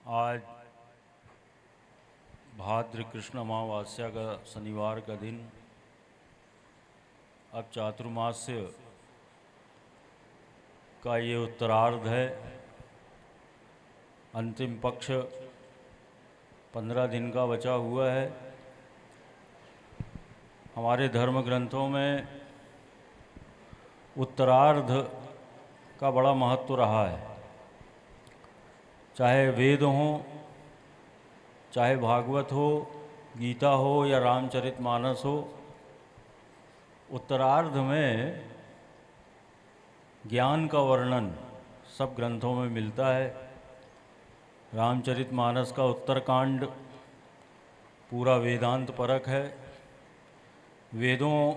आज भाद्र कृष्ण अमावस्या का शनिवार का दिन। अब चातुर्मास्य का ये उत्तरार्ध है। अंतिम पक्ष 15 दिन का बचा हुआ है। हमारे धर्म ग्रंथों में उत्तरार्ध का बड़ा महत्व रहा है। चाहे वेद हो, चाहे भागवत हो, गीता हो या रामचरितमानस हो, उत्तरार्ध में ज्ञान का वर्णन सब ग्रंथों में मिलता है। रामचरितमानस का उत्तरकांड पूरा वेदांत परक है। वेदों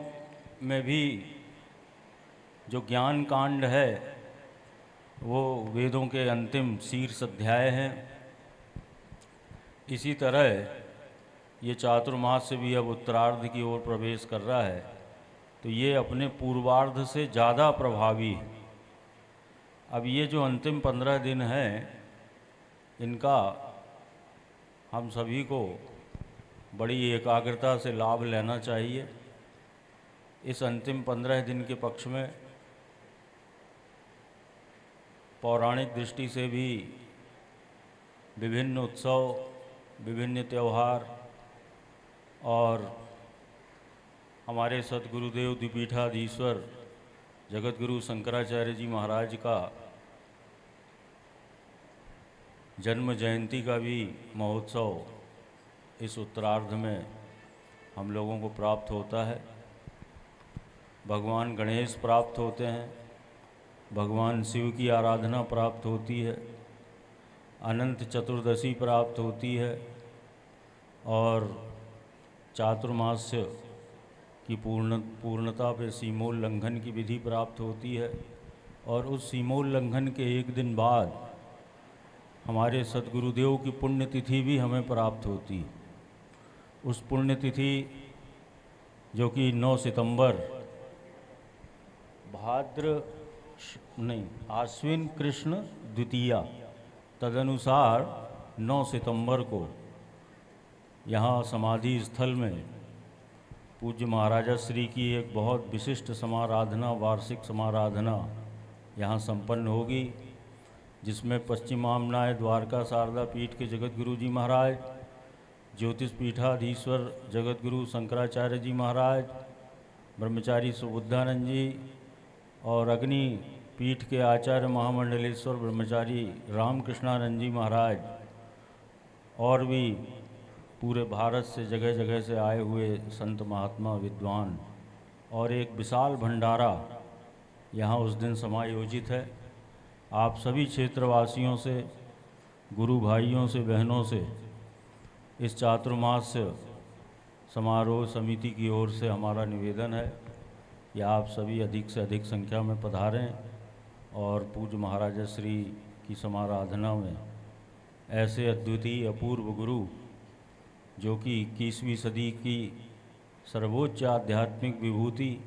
में भी जो ज्ञान कांड है वो वेदों के अंतिम शीर्ष अध्याय हैं। इसी तरह ये चातुर्मास्य भी अब उत्तरार्ध की ओर प्रवेश कर रहा है, तो ये अपने पूर्वार्ध से ज़्यादा प्रभावी है। अब ये जो अंतिम 15 दिन हैं, इनका हम सभी को बड़ी एकाग्रता से लाभ लेना चाहिए। इस अंतिम 15 दिन के पक्ष में पौराणिक दृष्टि से भी विभिन्न उत्सव, विभिन्न त्यौहार और हमारे सद्गुरुदेव द्विपीठाधीश्वर जगतगुरु शंकराचार्य जी महाराज का जन्म जयंती का भी महोत्सव इस उत्तरार्ध में हम लोगों को प्राप्त होता है। भगवान गणेश प्राप्त होते हैं, भगवान शिव की आराधना प्राप्त होती है, अनंत चतुर्दशी प्राप्त होती है और चातुर्मास्य की पूर्णता पे सीमोल्लंघन की विधि प्राप्त होती है। और उस सीमोल्लंघन के एक दिन बाद हमारे सद्गुरुदेव की पुण्यतिथि भी हमें प्राप्त होती है। उस पुण्यतिथि जो कि 9 सितंबर आश्विन कृष्ण द्वितीया, तदनुसार 9 सितंबर को यहाँ समाधि स्थल में पूज्य महाराजा श्री की एक बहुत विशिष्ट समाराधना, वार्षिक समाराधना यहाँ संपन्न होगी, जिसमें पश्चिमामनाय द्वारका शारदा पीठ के जगतगुरु जी महाराज, ज्योतिष पीठाधीश्वर जगतगुरु शंकराचार्य जी महाराज, ब्रह्मचारी सुबुद्धानंद जी और अग्नि पीठ के आचार्य महामंडलेश्वर ब्रह्मचारी रामकृष्णानंद जी महाराज और भी पूरे भारत से जगह जगह से आए हुए संत महात्मा विद्वान और एक विशाल भंडारा यहाँ उस दिन समायोजित है। आप सभी क्षेत्रवासियों से, गुरु भाइयों से, बहनों से इस चातुर्मास्य समारोह समिति की ओर से हमारा निवेदन है कि आप सभी अधिक से अधिक संख्या में पधारें और पूज्य महाराजा श्री की समाराधना में ऐसे अद्वितीय अपूर्व गुरु जो कि 21वीं सदी की सर्वोच्च आध्यात्मिक विभूति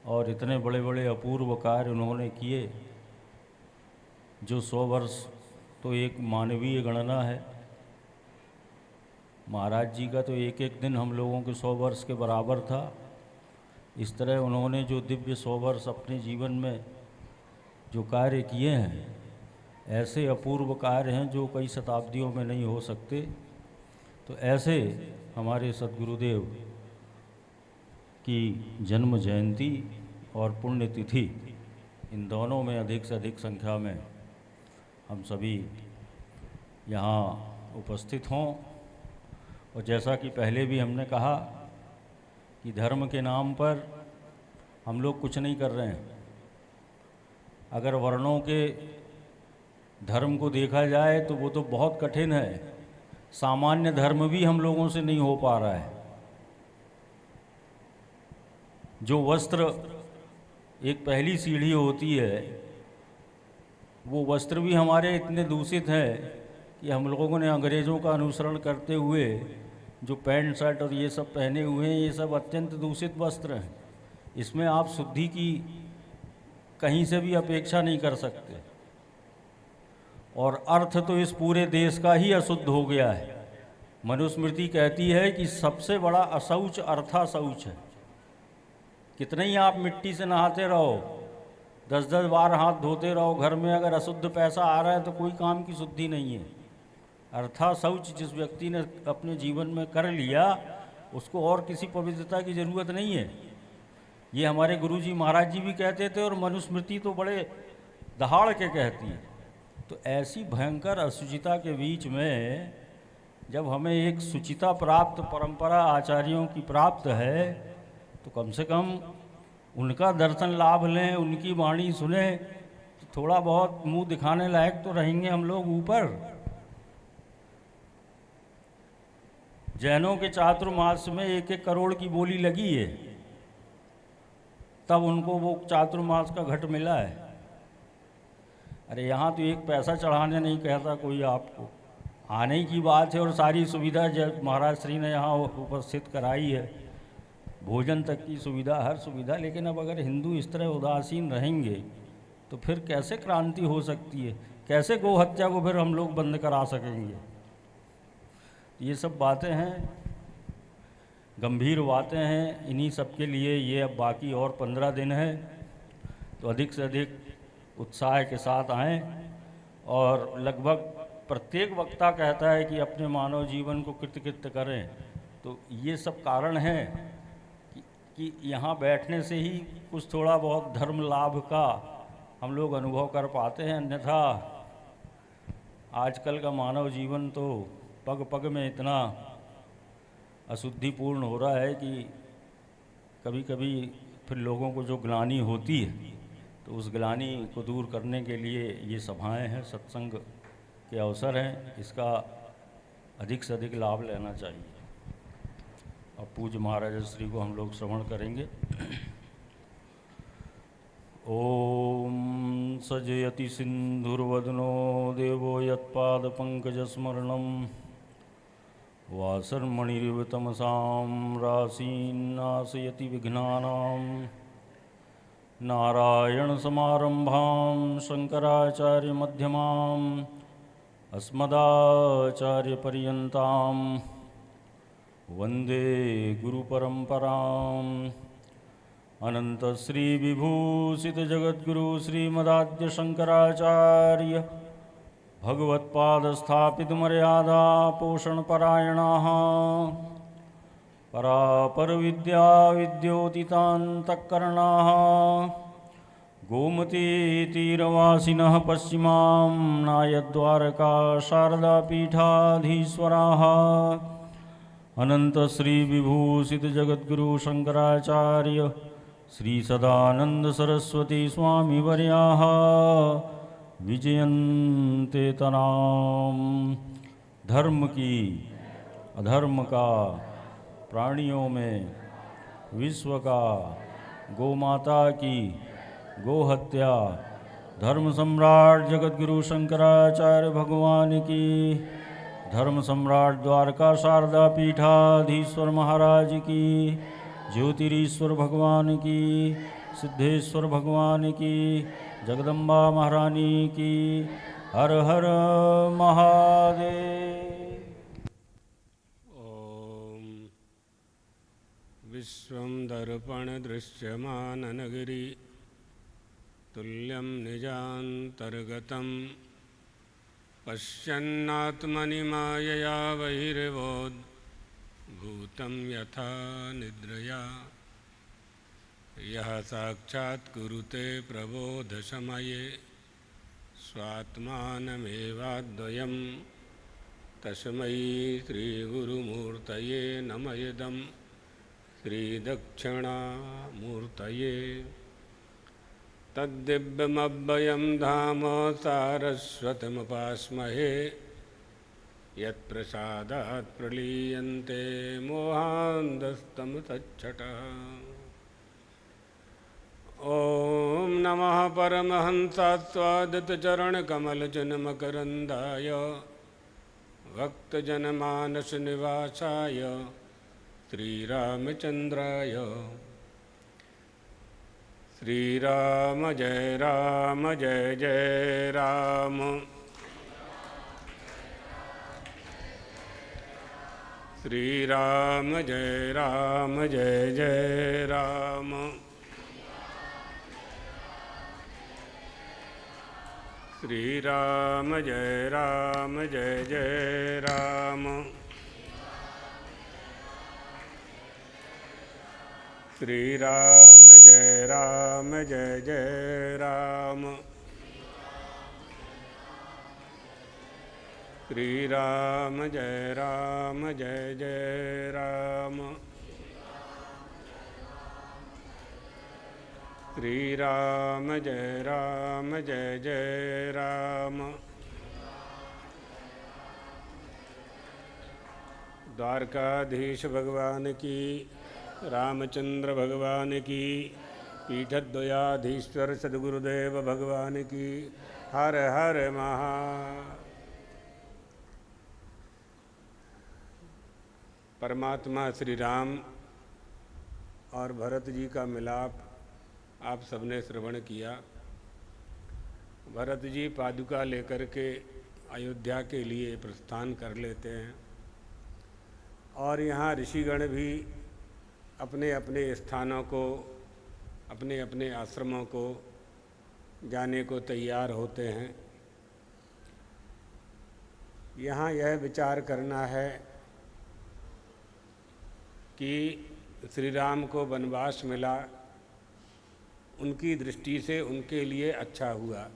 और इतने बड़े बड़े अपूर्व कार्य उन्होंने किए, जो 100 वर्ष तो एक मानवीय गणना है। महाराज जी का तो एक एक दिन हम लोगों के 100 वर्ष के बराबर था। इस तरह उन्होंने जो दिव्य 100 वर्ष अपने जीवन में जो कार्य किए हैं, ऐसे अपूर्व कार्य हैं जो कई शताब्दियों में नहीं हो सकते। तो ऐसे हमारे सद्गुरुदेव की जन्म जयंती और पुण्यतिथि, इन दोनों में अधिक से अधिक संख्या में हम सभी यहाँ उपस्थित हों। और जैसा कि पहले भी हमने कहा कि धर्म के नाम पर हम लोग कुछ नहीं कर रहे हैं। अगर वर्णों के धर्म को देखा जाए तो वो तो बहुत कठिन है। सामान्य धर्म भी हम लोगों से नहीं हो पा रहा है। जो वस्त्र एक पहली सीढ़ी होती है, वो वस्त्र भी हमारे इतने दूषित हैं कि हम लोगों ने अंग्रेज़ों का अनुसरण करते हुए जो पैंट शर्ट और ये सब पहने हुए हैं, ये सब अत्यंत दूषित वस्त्र हैं। इसमें आप शुद्धि की कहीं से भी अपेक्षा नहीं कर सकते। और अर्थ तो इस पूरे देश का ही अशुद्ध हो गया है। मनुस्मृति कहती है कि सबसे बड़ा अशौच अर्था शौच है। कितने ही आप मिट्टी से नहाते रहो, 10-10 बार हाथ धोते रहो, घर में अगर अशुद्ध पैसा आ रहा है तो कोई काम की शुद्धि नहीं है। अर्था शौच जिस व्यक्ति ने अपने जीवन में कर लिया, उसको और किसी पवित्रता की ज़रूरत नहीं है। ये हमारे गुरुजी महाराज जी भी कहते थे और मनुस्मृति तो बड़े दहाड़ के कहती है। तो ऐसी भयंकर अशुचिता के बीच में जब हमें एक शुचिता प्राप्त परंपरा आचार्यों की प्राप्त है, तो कम से कम उनका दर्शन लाभ लें, उनकी वाणी सुने, तो थोड़ा बहुत मुंह दिखाने लायक तो रहेंगे हम लोग ऊपर। जैनों के चातुर्मास में 1-1 करोड़ की बोली लगी है, तब उनको वो चातुर्मास का घट मिला है। अरे यहाँ तो 1 पैसा चढ़ाने नहीं कहता कोई आपको, आने की बात है। और सारी सुविधा जब महाराज श्री ने यहाँ उपस्थित कराई है, भोजन तक की सुविधा, हर सुविधा। लेकिन अब अगर हिंदू इस तरह उदासीन रहेंगे तो फिर कैसे क्रांति हो सकती है? कैसे गौ हत्या को फिर हम लोग बंद करा सकेंगे? ये सब बातें हैं, गंभीर बातें हैं। इन्हीं सब के लिए ये अब बाकी और 15 दिन है, तो अधिक से अधिक उत्साह के साथ आएँ। और लगभग प्रत्येक वक्ता कहता है कि अपने मानव जीवन को कृतकृत्य करें। तो ये सब कारण हैं कि यहाँ बैठने से ही कुछ थोड़ा बहुत धर्म लाभ का हम लोग अनुभव कर पाते हैं। अन्यथा आजकल का मानव जीवन तो पग पग में इतना अशुद्धिपूर्ण हो रहा है कि कभी कभी फिर लोगों को जो ग्लानि होती है, तो उस ग्लानि को दूर करने के लिए ये सभाएं हैं, सत्संग के अवसर हैं। इसका अधिक से अधिक लाभ लेना चाहिए। अब पूज्य महाराज श्री को हम लोग श्रवण करेंगे। ओम सजयति सिंधुर्वदनो देवो यत्पादपङ्कजस्मरणं वासर्मणिरिव तमसां राशीन्नाशयति विघ्नानां नारायणसमारम्भां शङ्कराचार्यमध्यमाम् अस्मदाचार्यपर्यन्तां वन्दे गुरुपरम्पराम्। अनन्तश्रीविभूषितजगद्गुरु श्रीमदाद्य शङ्कराचार्य भगवत्पादस्थापितमर्यादा पोषणपरायणाः परापरविद्या विद्योतितान्तःकरणाः गोमतीतीरवासिनः पश्चिमां नायद्वारका शारदापीठाधीश्वराः अनन्तश्रीविभूषितजगद्गुरु शङ्कराचार्य श्री सदानंद सरस्वती स्वामीवर्याः विजयन्ते तनाम। धर्म की अधर्म का, प्राणियों में विश्व का, गोमाता की गोहत्या, धर्म सम्राट जगद्गुरु शंकराचार्य भगवान की, धर्म सम्राट द्वारका शारदा पीठाधीश्वर महाराज की, ज्योतिरीश्वर भगवान की, सिद्धेश्वर भगवान की, जगदम्बा महारानी की। हर हर महादेव। ओम विश्वं दर्पण दृश्यमाननगरी तुल्यं निजान्तर्गतं पश्यन्नात्मनि मायया बहिर्बोधभूतं यथा निद्रया यः साक्षात् कुरुते प्रबोधसमये स्वात्मानमेवाद्वयं तस्मै श्रीगुरुमूर्तये नमः। इदं श्रीदक्षिणामूर्तये तद्दिव्यमव्ययं धाम सारस्वतमुपास्महे यत्प्रसादात् प्रलीयन्ते मोहान्धस्तं तच्छटः। ॐ नमः परमहंसास्वादितचरणकमलजन्मकरन्दाय भक्तजनमानसनिवासाय श्रीरामचन्द्राय। श्रीराम जय जय राम। श्री राम जय जय राम। श्री राम जय जय राम। श्री राम जय जय राम। श्री राम जय जय राम। श्री राम जय जय राम। द्वारकाधीश भगवान की, रामचंद्र भगवान की, पीठद्वयाधीश्वर सद्गुरुदेव भगवान की। हर हर महा। परमात्मा श्री राम और भरत जी का मिलाप आप सबने श्रवण किया। भरत जी पादुका लेकर के अयोध्या के लिए प्रस्थान कर लेते हैं और यहाँ ऋषिगण भी अपने अपने स्थानों को, अपने अपने आश्रमों को जाने को तैयार होते हैं। यहाँ यह विचार करना है कि श्री राम को वनवास मिला, उनकी दृष्टि से उनके लिए अच्छा हुआ,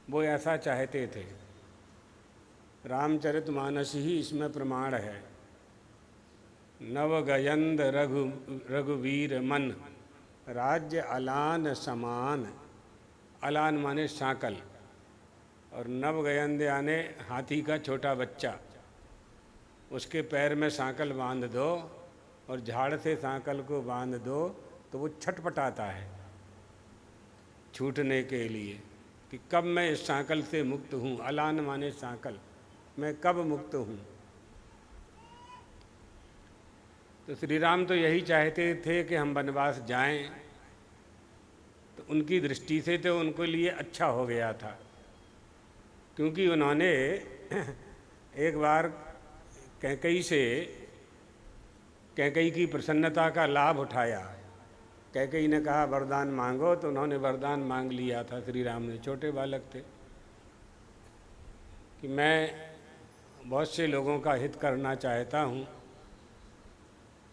वो ऐसा चाहते थे। रामचरितमानस ही इसमें प्रमाण है। नवगयंद रघुवीर मन, राज्य अलान समान। अलान माने सांकल, और नवगयंद याने हाथी का छोटा बच्चा। उसके पैर में सांकल बांध दो और झाड़ से सांकल को बांध दो तो वो छटपटाता है छूटने के लिए कि कब मैं इस सांकल से मुक्त हूँ। अलान माने सांकल, मैं कब मुक्त हूँ। तो श्री राम तो यही चाहते थे कि हम वनवास जाएं, तो उनकी दृष्टि से तो उनके लिए अच्छा हो गया था, क्योंकि उन्होंने एक बार कैकेयी की प्रसन्नता का लाभ उठाया। कैकेयी ने कहा वरदान मांगो, तो उन्होंने वरदान मांग लिया था। श्री राम ने, छोटे बालक थे, कि मैं बहुत से लोगों का हित करना चाहता हूँ,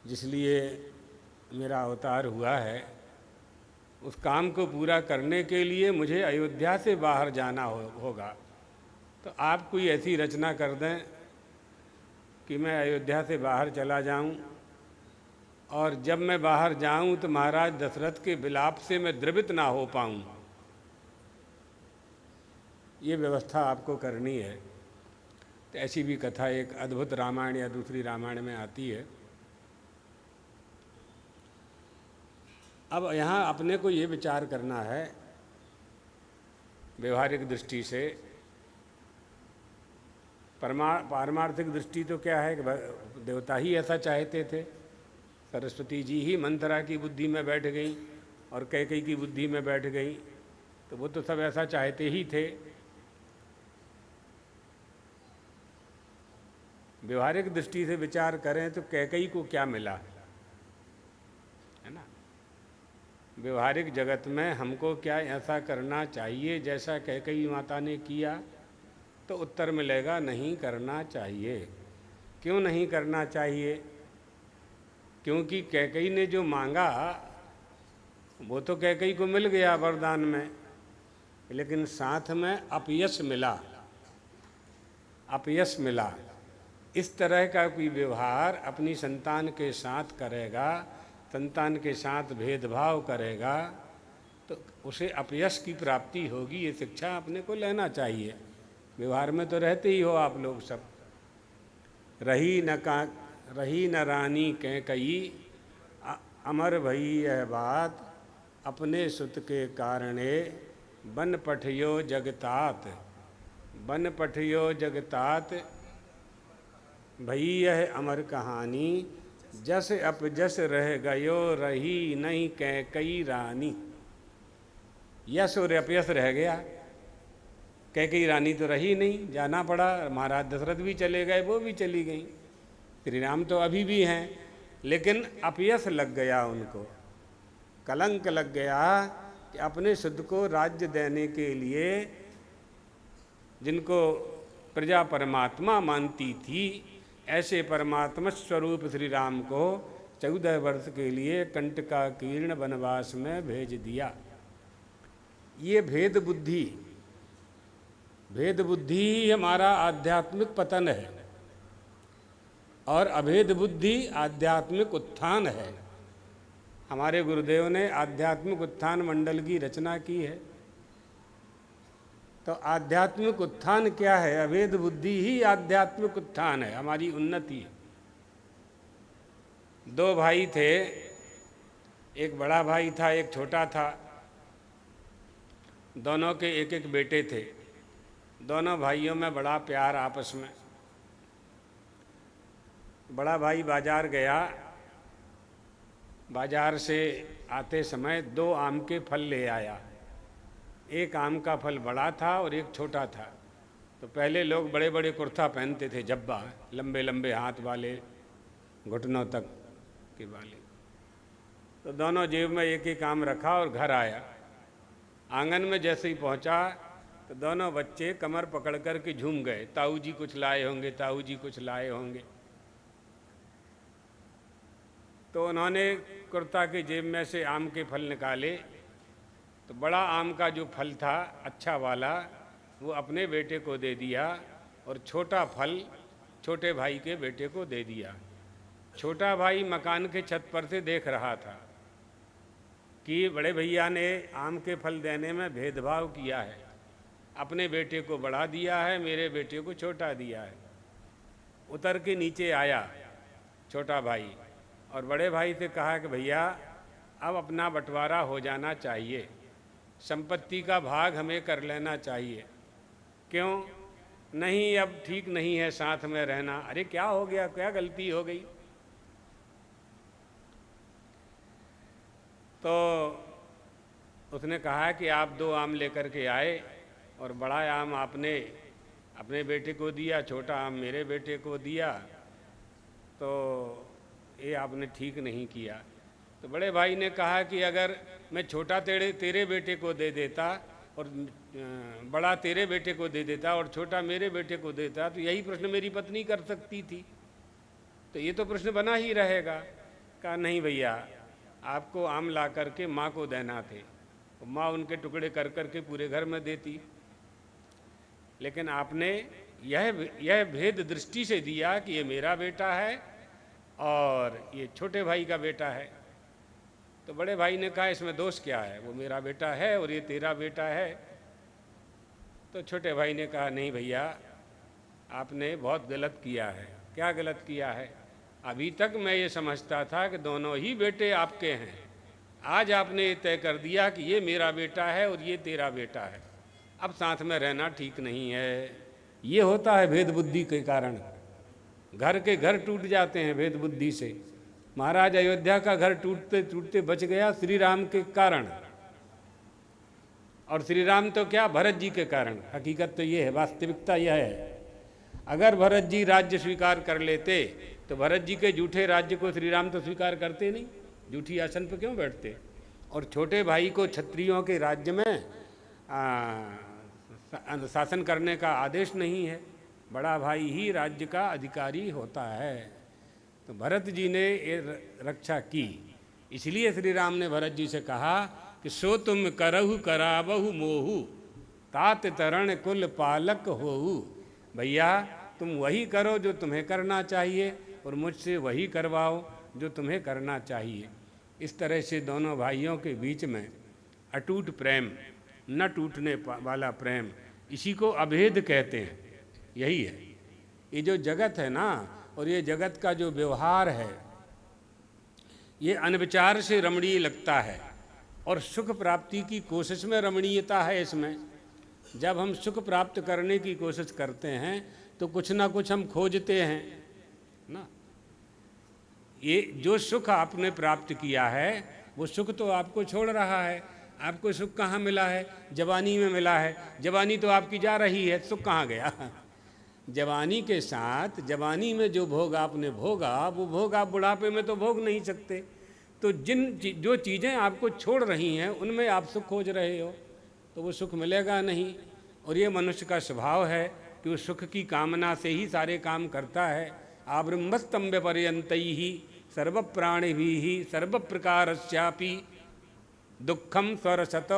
जिसलिए मेरा अवतार हुआ है। उस काम को पूरा करने के लिए मुझे अयोध्या से बाहर जाना होगा। तो आप कोई ऐसी रचना कर दें कि मैं अयोध्या से बाहर चला जाऊं, और जब मैं बाहर जाऊं तो महाराज दशरथ के विलाप से मैं द्रवित ना हो पाऊं। ये व्यवस्था आपको करनी है। तो ऐसी भी कथा एक अद्भुत रामायण या दूसरी रामायण में आती है। अब यहाँ अपने को ये विचार करना है व्यवहारिक दृष्टि से। पारमार्थिक दृष्टि तो क्या है कि देवता ही ऐसा चाहते थे। सरस्वती जी ही मंथरा की बुद्धि में बैठ गई और कैकेयी की बुद्धि में बैठ गई, तो वो तो सब ऐसा चाहते ही थे। व्यवहारिक दृष्टि से विचार करें तो कैकेयी को क्या मिला है ना। व्यवहारिक जगत में हमको क्या ऐसा करना चाहिए जैसा कैकेयी माता ने किया, तो उत्तर मिलेगा नहीं करना चाहिए। क्यों नहीं करना चाहिए? क्योंकि कैकेयी ने जो मांगा वो तो कैकेयी को मिल गया वरदान में, लेकिन साथ में अपयश मिला। अपयश मिला। इस तरह का कोई व्यवहार अपनी संतान के साथ करेगा, संतान के साथ भेदभाव करेगा, तो उसे अपयश की प्राप्ति होगी। ये शिक्षा अपने को लेना चाहिए। व्यवहार में तो रहते ही हो आप लोग सब। रही न रानी कैकेयी, अमर भई यह बात, अपने सुत के कारणे, बन पठियो जगतात। बन पठियो जगतात, भई यह अमर कहानी, जस अपजस रह गयो, रही नहीं कैकेयी रानी। यश और अपयश रह गया। कैकेयी रानी तो रही नहीं, जाना पड़ा, महाराज दशरथ भी चले गए, वो भी चली गई, श्री राम तो अभी भी हैं, लेकिन अपयश लग गया उनको, कलंक लग गया कि अपने शुद्ध को राज्य देने के लिए जिनको प्रजा परमात्मा मानती थी, ऐसे परमात्मा स्वरूप श्री राम को 14 वर्ष के लिए कंटकाकीर्ण वनवास में भेज दिया। ये भेद बुद्धि ही हमारा आध्यात्मिक पतन है और अभेद बुद्धि आध्यात्मिक उत्थान है। हमारे गुरुदेव ने आध्यात्मिक उत्थान मंडल की रचना की है। तो आध्यात्मिक उत्थान क्या है? अभेद बुद्धि ही आध्यात्मिक उत्थान है, हमारी उन्नति। 2 भाई थे, एक बड़ा भाई था, एक छोटा था। दोनों के एक एक बेटे थे। दोनों भाइयों में बड़ा प्यार आपस में। बड़ा भाई बाजार गया, बाजार से आते समय 2 आम के फल ले आया। एक आम का फल बड़ा था और एक छोटा था। तो पहले लोग बड़े बड़े कुर्ता पहनते थे, जब्बा, लंबे लंबे हाथ वाले, घुटनों तक के वाले। तो दोनों जेब में एक एक आम रखा और घर आया। आंगन में जैसे ही पहुंचा तो दोनों बच्चे कमर पकड़ कर के झूम गए, ताऊ जी कुछ लाए होंगे, ताऊ जी कुछ लाए होंगे। तो उन्होंने कुर्ता के जेब में से आम के फल निकाले। तो बड़ा आम का जो फल था अच्छा वाला, वो अपने बेटे को दे दिया और छोटा फल छोटे भाई के बेटे को दे दिया। छोटा भाई मकान के छत पर से देख रहा था कि बड़े भैया ने आम के फल देने में भेदभाव किया है, अपने बेटे को बड़ा दिया है, मेरे बेटे को छोटा दिया है। उतर के नीचे आया छोटा भाई और बड़े भाई से कहा कि भैया अब अपना बंटवारा हो जाना चाहिए, संपत्ति का भाग हमें कर लेना चाहिए। क्यों? नहीं, अब ठीक नहीं है साथ में रहना। अरे क्या हो गया, क्या गलती हो गई? तो उसने कहा कि आप 2 आम लेकर के आए और बड़ा आम आपने अपने बेटे को दिया, छोटा आम मेरे बेटे को दिया, तो ये आपने ठीक नहीं किया। तो बड़े भाई ने कहा कि अगर मैं छोटा तेरे बेटे को दे देता और बड़ा तेरे बेटे को दे देता और छोटा मेरे बेटे को देता, तो यही प्रश्न मेरी पत्नी कर सकती थी, तो ये तो प्रश्न बना ही रहेगा। कहा नहीं भैया, आपको आम ला करके माँ को देना थे, माँ उनके टुकड़े कर करके पूरे घर में देती, लेकिन आपने यह भेद दृष्टि से दिया कि ये मेरा बेटा है और ये छोटे भाई का बेटा है। तो बड़े भाई ने कहा इसमें दोष क्या है, वो मेरा बेटा है और ये तेरा बेटा है। तो छोटे भाई ने कहा नहीं भैया, आपने बहुत गलत किया है। क्या गलत किया है? अभी तक मैं ये समझता था कि दोनों ही बेटे आपके हैं, आज आपने ये तय कर दिया कि ये मेरा बेटा है और ये तेरा बेटा है, अब साथ में रहना ठीक नहीं है। ये होता है भेद बुद्धि के कारण। घर के घर टूट जाते हैं भेद बुद्धि से। महाराज अयोध्या का घर टूटते टूटते बच गया श्री राम के कारण, और श्री राम तो क्या, भरत जी के कारण। हकीकत तो ये है, वास्तविकता यह है। अगर भरत जी राज्य स्वीकार कर लेते तो भरत जी के झूठे राज्य को श्री राम तो स्वीकार करते नहीं, झूठी आसन पर क्यों बैठते। और छोटे भाई को क्षत्रियों के राज्य में शासन करने का आदेश नहीं है, बड़ा भाई ही राज्य का अधिकारी होता है। तो भरत जी ने ये रक्षा की, इसलिए श्री राम ने भरत जी से कहा कि सो तुम करहु कराबहु मोहु, तात तरण कुल पालक होहु। भैया तुम वही करो जो तुम्हें करना चाहिए और मुझसे वही करवाओ जो तुम्हें करना चाहिए। इस तरह से दोनों भाइयों के बीच में अटूट प्रेम, न टूटने वाला प्रेम, इसी को अभेद कहते हैं। यही है ये जो जगत है ना, और ये जगत का जो व्यवहार है, ये अनविचार से रमणीय लगता है और सुख प्राप्ति की कोशिश में रमणीयता है इसमें। जब हम सुख प्राप्त करने की कोशिश करते हैं तो कुछ ना कुछ हम खोजते हैं ना। ये जो सुख आपने प्राप्त किया है वो सुख तो आपको छोड़ रहा है, आपको सुख कहाँ मिला है? जवानी में मिला है। जवानी तो आपकी जा रही है, सुख कहाँ गया? जवानी के साथ, जवानी में जो भोग आपने भोगा वो भोग आप बुढ़ापे में तो भोग नहीं सकते। तो जो चीज़ें आपको छोड़ रही हैं उनमें आप सुख खोज रहे हो, तो वो सुख मिलेगा नहीं। और ये मनुष्य का स्वभाव है कि वो सुख की कामना से ही सारे काम करता है। आब्रह्मस्तंभ पर्यंतैहि सर्व प्राणिभिः सर्व प्रकारस्यापि दुखम स्वरसत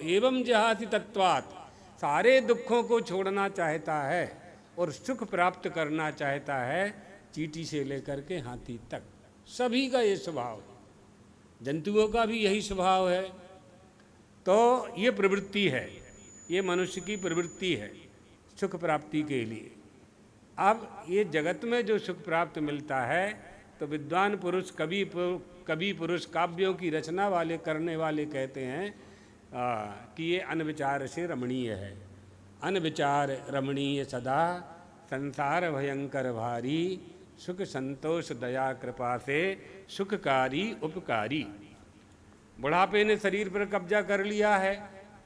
एवं जहाति तत्वात्। सारे दुखों को छोड़ना चाहता है और सुख प्राप्त करना चाहता है, चींटी से लेकर के हाथी तक। सभी का ये स्वभाव है, जंतुओं का भी यही स्वभाव है। तो ये प्रवृत्ति है, ये मनुष्य की प्रवृत्ति है सुख प्राप्ति के लिए। अब ये जगत में जो सुख प्राप्त मिलता है, तो विद्वान पुरुष, कवि पुरुष, काव्यों की रचना वाले, करने वाले कहते हैं कि ये अनविचार से रमणीय है। अनविचार रमणीय सदा, संसार भयंकर भारी, सुख संतोष दया कृपा से सुखकारी उपकारी। बुढ़ापे ने शरीर पर कब्जा कर लिया है।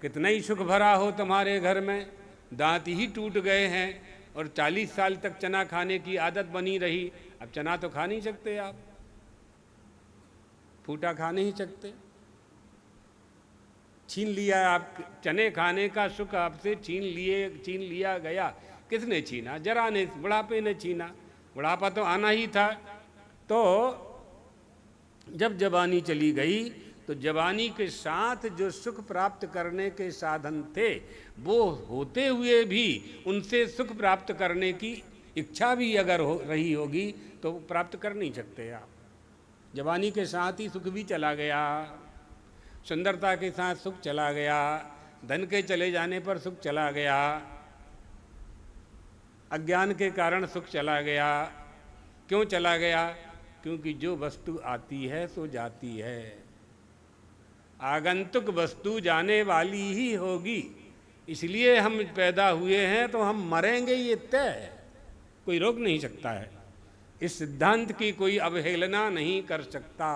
कितना ही सुख भरा हो तुम्हारे घर में, दांत ही टूट गए हैं और 40 साल तक चना खाने की आदत बनी रही। अब चना तो खा नहीं सकते आप, फूटा खा नहीं सकते। छीन लिया आप, चने खाने का सुख आपसे छीन लिया गया। किसने छीना? जरा ने, बुढ़ापे ने छीना। बुढ़ापा तो आना ही था। तो जब जवानी चली गई, तो जवानी के साथ जो सुख प्राप्त करने के साधन थे, वो होते हुए भी उनसे सुख प्राप्त करने की इच्छा भी अगर हो रही होगी तो प्राप्त कर नहीं सकते आप। जवानी के साथ ही सुख भी चला गया, सुंदरता के साथ सुख चला गया, धन के चले जाने पर सुख चला गया, अज्ञान के कारण सुख चला गया। क्यों चला गया? क्योंकि जो वस्तु आती है सो जाती है, आगंतुक वस्तु जाने वाली ही होगी। इसलिए हम पैदा हुए हैं तो हम मरेंगे, ये तय है, कोई रोक नहीं सकता है। इस सिद्धांत की कोई अवहेलना नहीं कर सकता।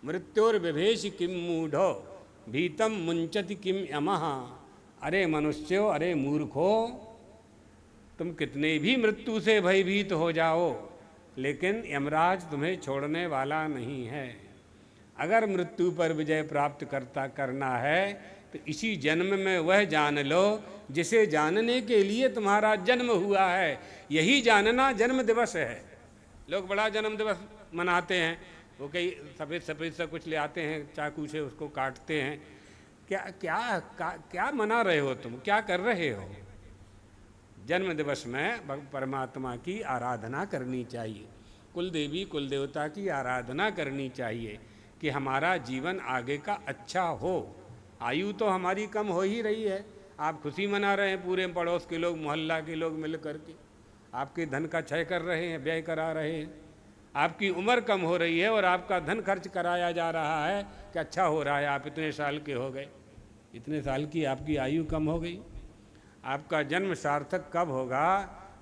मृत्योर्विभेश किम मूढ़ो भीतम मुंचति किम यमः। अरे मनुष्यो, अरे मूर्खो, तुम कितने भी मृत्यु से भयभीत हो जाओ, लेकिन यमराज तुम्हें छोड़ने वाला नहीं है। अगर मृत्यु पर विजय प्राप्त करना है तो इसी जन्म में वह जान लो जिसे जानने के लिए तुम्हारा जन्म हुआ है। यही जानना जन्म दिवस है। लोग बड़ा जन्म दिवस मनाते हैं, वो कई सफ़ेद सफ़ेद सा कुछ ले आते हैं, चाकू से उसको काटते हैं। क्या मना रहे हो तुम? क्या कर रहे हो? जन्म दिवस में परमात्मा की आराधना करनी चाहिए, कुल देवी कुल देवता की आराधना करनी चाहिए कि हमारा जीवन आगे का अच्छा हो। आयु तो हमारी कम हो ही रही है। आप खुशी मना रहे हैं, पूरे पड़ोस के लोग, मोहल्ला के लोग मिल करके आपके धन का क्षय कर रहे हैं, व्यय करा रहे हैं। आपकी उम्र कम हो रही है और आपका धन खर्च कराया जा रहा है कि अच्छा हो रहा है, आप इतने साल के हो गए, इतने साल की आपकी आयु कम हो गई। आपका जन्म सार्थक कब होगा?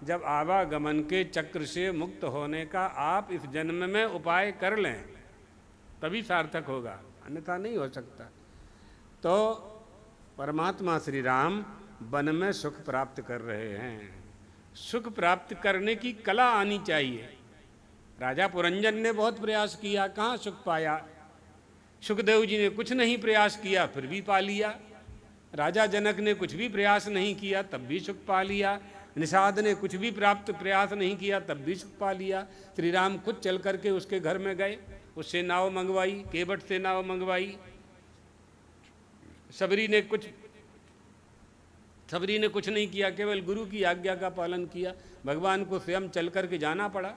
जब आवागमन के चक्र से मुक्त होने का आप इस जन्म में उपाय कर लें, तभी सार्थक होगा, अन्यथा नहीं हो सकता। तो परमात्मा श्री राम वन में सुख प्राप्त कर रहे हैं। सुख प्राप्त करने की कला आनी चाहिए। राजा पुरंजन ने बहुत प्रयास किया, कहाँ सुख पाया? सुखदेव जी ने कुछ नहीं प्रयास किया, फिर भी पा लिया। राजा जनक ने कुछ भी प्रयास नहीं किया, तब भी सुख पा लिया। निषाद ने कुछ भी प्रयास नहीं किया, तब भी सुख पा लिया। श्री राम खुद चल करके उसके घर में गए, उससे नाव मंगवाई, केवट से नाव मंगवाई। सबरी ने कुछ नहीं किया, केवल गुरु की आज्ञा का पालन किया। भगवान को स्वयं चल करके जाना पड़ा,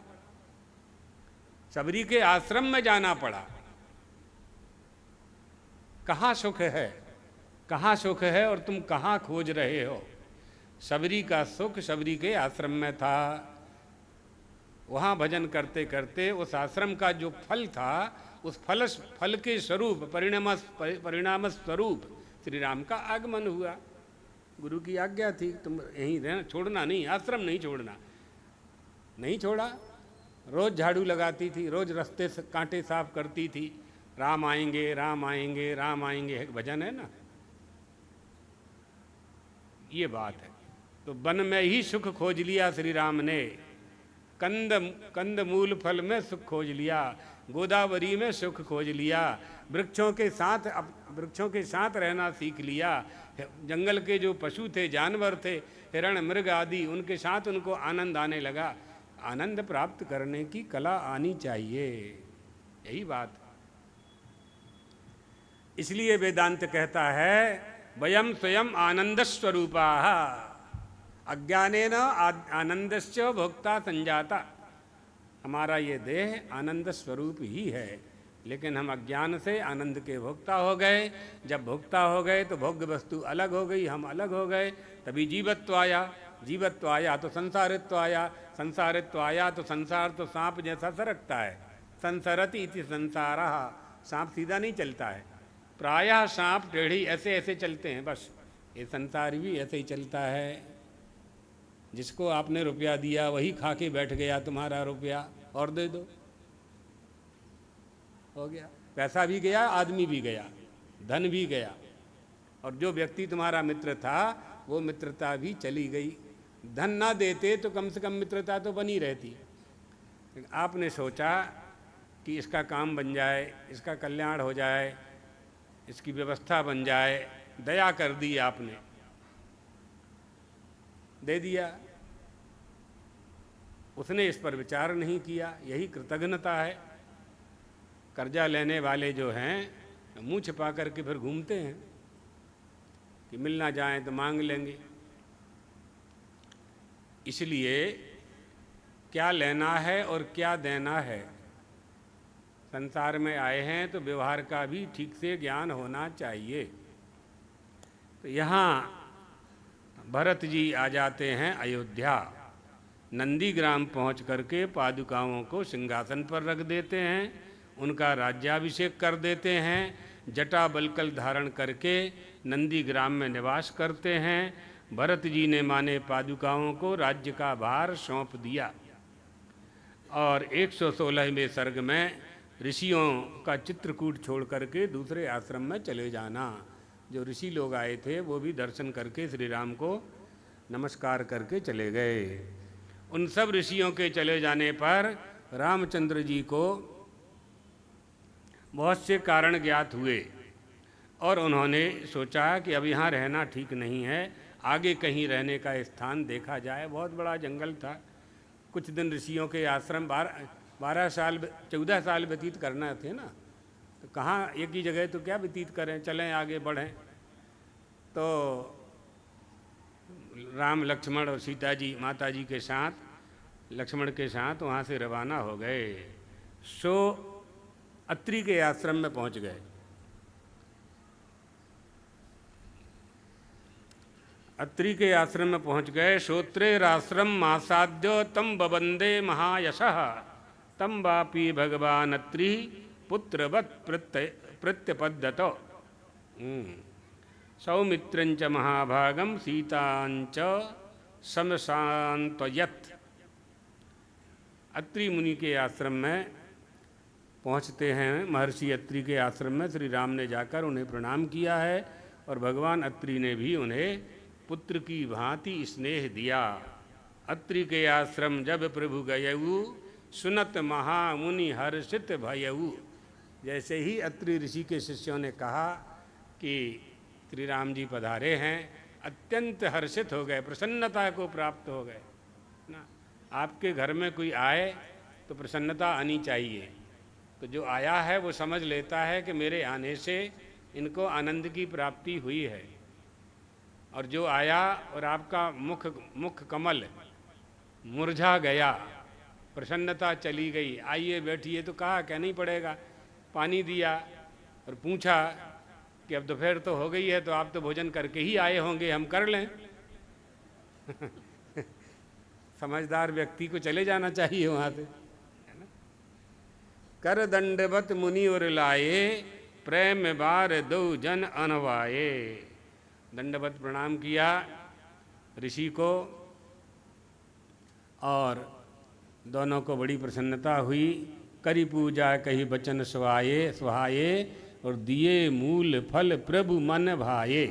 सबरी के आश्रम में जाना पड़ा। कहाँ सुख है? कहाँ सुख है और तुम कहाँ खोज रहे हो? सबरी का सुख सबरी के आश्रम में था। वहाँ भजन करते करते उस आश्रम का जो फल था, उस फल के स्वरूप, परिणाम स्वरूप श्री राम का आगमन हुआ। गुरु की आज्ञा थी, तुम यहीं रहना, छोड़ना नहीं, आश्रम नहीं छोड़ना। नहीं छोड़ा। रोज झाड़ू लगाती थी, रोज रास्ते से कांटे साफ करती थी, राम आएंगे राम आएंगे राम आएंगे, एक भजन है ना, ये बात है। तो वन में ही सुख खोज लिया श्री राम ने, कंद कंद मूल फल में सुख खोज लिया, गोदावरी में सुख खोज लिया, वृक्षों के साथ रहना सीख लिया, जंगल के जो पशु थे, जानवर थे, हिरण मृग आदि, उनके साथ उनको आनंद आने लगा। आनंद प्राप्त करने की कला आनी चाहिए, यही बात। इसलिए वेदांत कहता है वयम स्वयं आनंद स्वरूपा अज्ञानेन आनंदस्य भोक्ता संजाता। हमारा ये देह आनंद स्वरूप ही है, लेकिन हम अज्ञान से आनंद के भोक्ता हो गए। जब भोक्ता हो गए तो भोग्य वस्तु अलग हो गई, हम अलग हो गए, तभी जीवत्व आया। जीवत्व आया तो संसारित्व आया, संसारित्व आया तो संसार तो सांप जैसा सरकता है, संसरति इति संसारः, सांप सीधा नहीं चलता है, प्रायः सांप टेढ़ी ऐसे ऐसे चलते हैं, बस ये संसार भी ऐसे ही चलता है। जिसको आपने रुपया दिया वही खा के बैठ गया तुम्हारा रुपया, और दे दो, हो गया, पैसा भी गया, आदमी भी गया, धन भी गया, और जो व्यक्ति तुम्हारा मित्र था वो मित्रता भी चली गई। धन ना देते तो कम से कम मित्रता तो बनी रहती। आपने सोचा कि इसका काम बन जाए, इसका कल्याण हो जाए, इसकी व्यवस्था बन जाए, दया कर दी आपने, दे दिया, उसने इस पर विचार नहीं किया, यही कृतज्ञता है। कर्जा लेने वाले जो हैं मुंह छिपा करके फिर घूमते हैं कि मिल ना जाए तो मांग लेंगे। इसलिए क्या लेना है और क्या देना है, संसार में आए हैं तो व्यवहार का भी ठीक से ज्ञान होना चाहिए। तो यहाँ भरत जी आ जाते हैं अयोध्या, नंदीग्राम पहुँच करके पादुकाओं को सिंहासन पर रख देते हैं, उनका राज्याभिषेक कर देते हैं, जटा बलकल धारण करके नंदीग्राम में निवास करते हैं। भरत जी ने माने पादुकाओं को राज्य का भार सौंप दिया। और 116वें सर्ग में ऋषियों का चित्रकूट छोड़ करके दूसरे आश्रम में चले जाना। जो ऋषि लोग आए थे वो भी दर्शन करके श्री राम को नमस्कार करके चले गए। उन सब ऋषियों के चले जाने पर रामचंद्र जी को बहुत से कारण ज्ञात हुए और उन्होंने सोचा कि अब यहाँ रहना ठीक नहीं है, आगे कहीं रहने का स्थान देखा जाए। बहुत बड़ा जंगल था, कुछ दिन ऋषियों के आश्रम 14 साल व्यतीत करना थे ना, तो कहाँ एक ही जगह तो क्या व्यतीत करें, चलें आगे बढ़ें। तो राम लक्ष्मण और सीता जी माता जी के साथ, लक्ष्मण के साथ वहाँ से रवाना हो गए। सो अत्रि के आश्रम में पहुँच गए। अत्रि के आश्रम में पहुँच गए। श्रोत्रेराश्रम मासाद्य तम बबंदे महायशः तम वापी भगवान अत्रि पुत्रवत् प्रत्यपद्यत। सौमित्रंच महाभागम सीतांच समसान्त्वयत्। अत्रि मुनि के आश्रम में पहुँचते हैं। महर्षि अत्रि के आश्रम में श्री राम ने जाकर उन्हें प्रणाम किया है और भगवान अत्रि ने भी उन्हें पुत्र की भांति स्नेह दिया। अत्रि के आश्रम जब प्रभु गयऊ सुनत महामुनि हर्षित भयऊ। जैसे ही अत्रि ऋषि के शिष्यों ने कहा कि श्री राम जी पधारे हैं, अत्यंत हर्षित हो गए, प्रसन्नता को प्राप्त हो गए ना। आपके घर में कोई आए तो प्रसन्नता आनी चाहिए। तो जो आया है वो समझ लेता है कि मेरे आने से इनको आनंद की प्राप्ति हुई है। और जो आया और आपका मुख कमल मुरझा गया, प्रसन्नता चली गई, आइए बैठिए तो कहा, कहना ही पड़ेगा। पानी दिया और पूछा कि अब दोपहर तो हो गई है तो आप तो भोजन करके ही आए होंगे, हम कर लें। समझदार व्यक्ति को चले जाना चाहिए वहाँ से, है ना। कर दंडवत मुनि और लाए प्रेम बार दो जन अनवाए। दंडवत प्रणाम किया ऋषि को और दोनों को बड़ी प्रसन्नता हुई। करी पूजा कही बचन सुहाये और दिए मूल फल प्रभु मन भाये।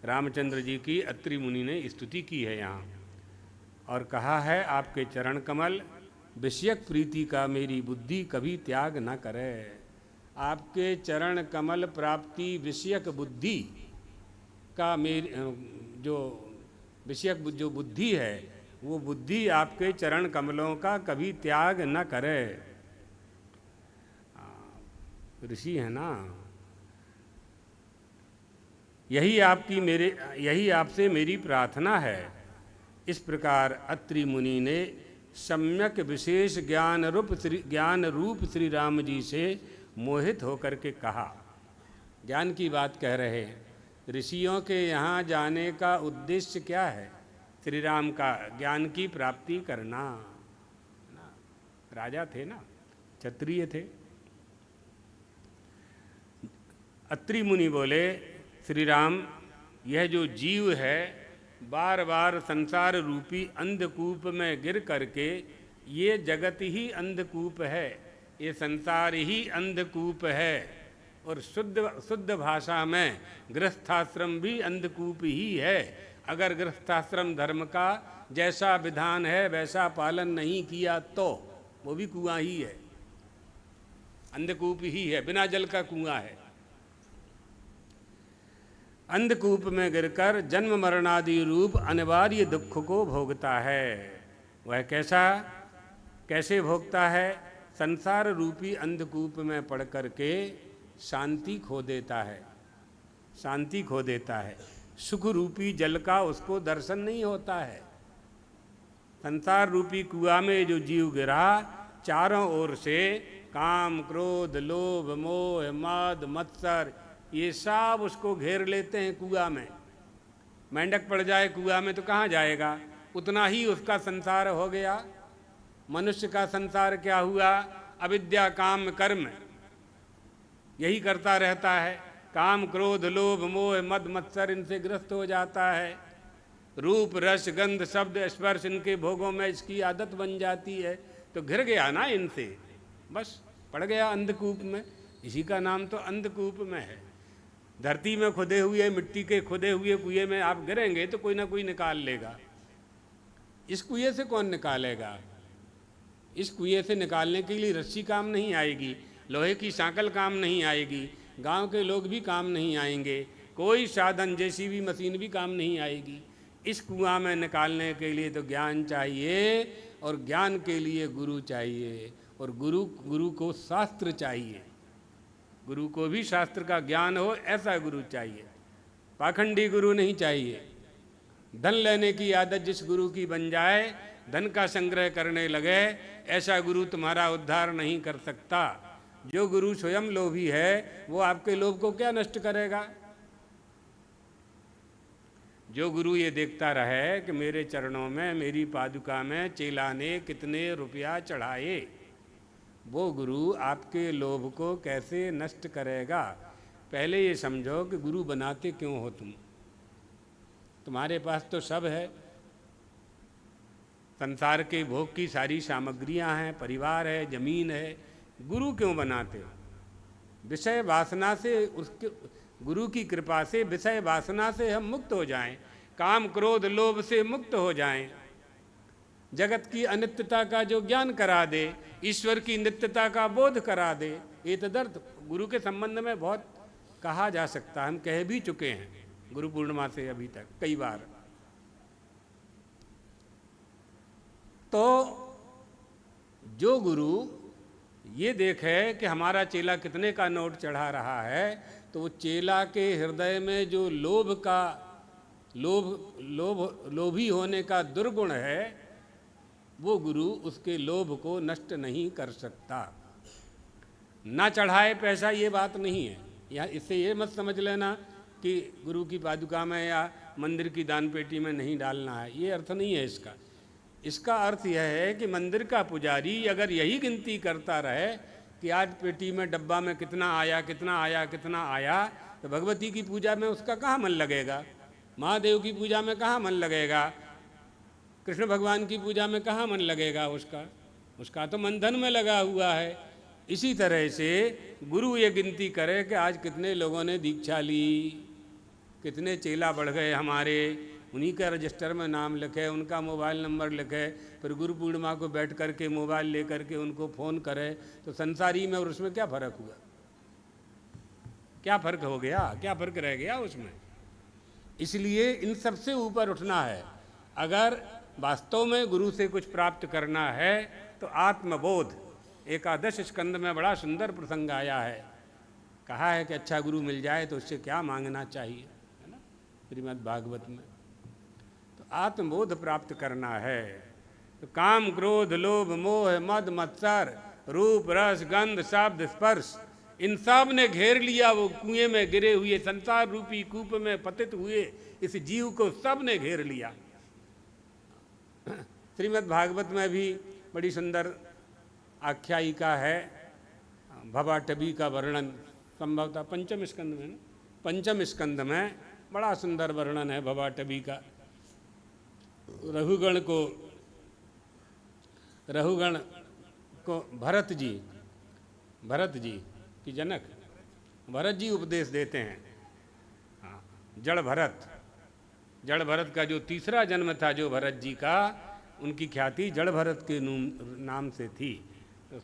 रामचंद्र जी की अत्रि मुनि ने स्तुति की है यहाँ और कहा है आपके चरण कमल विषयक प्रीति का मेरी बुद्धि कभी त्याग न करे। आपके चरण कमल प्राप्ति विषयक बुद्धि का मेरी जो विषयक जो बुद्धि है वो बुद्धि आपके चरण कमलों का कभी त्याग न करे। ऋषि है ना, यही आपसे मेरी प्रार्थना है। इस प्रकार अत्रि मुनि ने सम्यक विशेष ज्ञान रूप श्री राम जी से मोहित होकर के कहा। ज्ञान की बात कह रहे हैं। ऋषियों के यहाँ जाने का उद्देश्य क्या है? श्री राम का ज्ञान की प्राप्ति करना। राजा थे ना, क्षत्रिय थे। अत्रि मुनि बोले, श्री राम यह जो जीव है बार बार संसार रूपी अंधकूप में गिर करके, ये जगत ही अंधकूप है, ये संसार ही अंधकूप है और शुद्ध भाषा में गृहस्थाश्रम भी अंधकूप ही है। अगर गृहस्थाश्रम धर्म का जैसा विधान है वैसा पालन नहीं किया तो वो भी कुआं ही है, अंधकूप ही है, बिना जल का कुआं है। अंधकूप में गिरकर जन्म मरणादि रूप अनिवार्य दुख को भोगता है। वह कैसे भोगता है? संसार रूपी अंधकूप में पड़ करके शांति खो देता है। सुख रूपी जल का उसको दर्शन नहीं होता है। संसार रूपी कुआं में जो जीव गिरा, चारों ओर से काम क्रोध लोभ मोह मद मत्सर ये सब उसको घेर लेते हैं कुआं में। मेंढक पड़ जाए कुआं में तो कहाँ जाएगा? उतना ही उसका संसार हो गया। मनुष्य का संसार क्या हुआ? अविद्या काम कर्म यही करता रहता है। काम क्रोध लोभ मोह मद मत्सर इनसे ग्रस्त हो जाता है। रूप रस गंध शब्द स्पर्श इनके भोगों में इसकी आदत बन जाती है, तो घिर गया ना इनसे, बस पड़ गया अंधकूप में। इसी का नाम तो अंधकूप में है। धरती में खुदे हुए मिट्टी के खुदे हुए कुएं में आप गिरेंगे तो कोई ना कोई निकाल लेगा। इस कुएं से कौन निकालेगा? इस कुएं से निकालने के लिए रस्सी काम नहीं आएगी, लोहे की सांकल काम नहीं आएगी, गांव के लोग भी काम नहीं आएंगे, कोई साधन जेसीबी मशीन भी काम नहीं आएगी। इस कुआं में निकालने के लिए तो ज्ञान चाहिए और ज्ञान के लिए गुरु चाहिए और गुरु को शास्त्र चाहिए। गुरु को भी शास्त्र का ज्ञान हो ऐसा गुरु चाहिए, पाखंडी गुरु नहीं चाहिए। धन लेने की आदत जिस गुरु की बन जाए, धन का संग्रह करने लगे, ऐसा गुरु तुम्हारा उद्धार नहीं कर सकता। जो गुरु स्वयं लोभी है वो आपके लोभ को क्या नष्ट करेगा? जो गुरु ये देखता रहे कि मेरे चरणों में मेरी पादुका में चेला ने कितने रुपया चढ़ाए, वो गुरु आपके लोभ को कैसे नष्ट करेगा? पहले ये समझो कि गुरु बनाते क्यों हो तुम? तुम्हारे पास तो सब है, संसार के भोग की सारी सामग्रियां हैं, परिवार है, जमीन है, गुरु क्यों बनाते हो? विषय वासना से, उसके गुरु की कृपा से विषय वासना से हम मुक्त हो जाएं, काम क्रोध लोभ से मुक्त हो जाएं, जगत की अनित्यता का जो ज्ञान करा दे, ईश्वर की नित्यता का बोध करा दे। ये तदर्थ गुरु के संबंध में बहुत कहा जा सकता है, हम कह भी चुके हैं गुरु पूर्णिमा से अभी तक कई बार। तो जो गुरु ये देखे कि हमारा चेला कितने का नोट चढ़ा रहा है, तो वो चेला के हृदय में जो लोभी होने का दुर्गुण है, वो गुरु उसके लोभ को नष्ट नहीं कर सकता। ना चढ़ाए पैसा ये बात नहीं है। या इससे ये मत समझ लेना कि गुरु की पादुका में या मंदिर की दान पेटी में नहीं डालना है, ये अर्थ नहीं है इसका। इसका अर्थ यह है कि मंदिर का पुजारी अगर यही गिनती करता रहे कि आज पेटी में डब्बा में कितना आया कितना आया कितना आया, तो भगवती की पूजा में उसका कहाँ मन लगेगा? महादेव की पूजा में कहाँ मन लगेगा? कृष्ण भगवान की पूजा में कहाँ मन लगेगा उसका? उसका तो मंथन में लगा हुआ है। इसी तरह से गुरु ये गिनती करे कि आज कितने लोगों ने दीक्षा ली, कितने चेला बढ़ गए हमारे, उन्हीं का रजिस्टर में नाम लिखे, उनका मोबाइल नंबर लिखे, फिर गुरु पूर्णिमा को बैठ करके मोबाइल ले करके उनको फ़ोन करे, तो संसारी में और उसमें क्या फ़र्क हुआ? क्या फ़र्क हो गया? क्या फ़र्क रह गया उसमें? इसलिए इन सब से ऊपर उठना है। अगर वास्तव में गुरु से कुछ प्राप्त करना है तो आत्मबोध, एकादश स्कंद में बड़ा सुंदर प्रसंग आया है। कहा है कि अच्छा गुरु मिल जाए तो उससे क्या मांगना चाहिए, है ना, श्रीमद् भागवत में। तो आत्मबोध प्राप्त करना है तो काम क्रोध लोभ मोह मद मत्सर रूप रस गंध शब्द स्पर्श, इन सब ने घेर लिया। वो कुएं में गिरे हुए संसार रूपी कूप में पतित हुए इस जीव को सब ने घेर लिया। श्रीमद् भागवत में भी बड़ी सुंदर आख्यायिका है, भवाटवी का वर्णन, संभवतः पंचम स्कंद में, पंचम स्कंद में बड़ा सुंदर वर्णन है भवाटवी का। रघुगण को भरत जी की जनक भरत जी उपदेश देते हैं। हाँ, जड़ भरत का जो तीसरा जन्म था जो भरत जी का, उनकी ख्याति जड़ भरत के नाम से थी। तो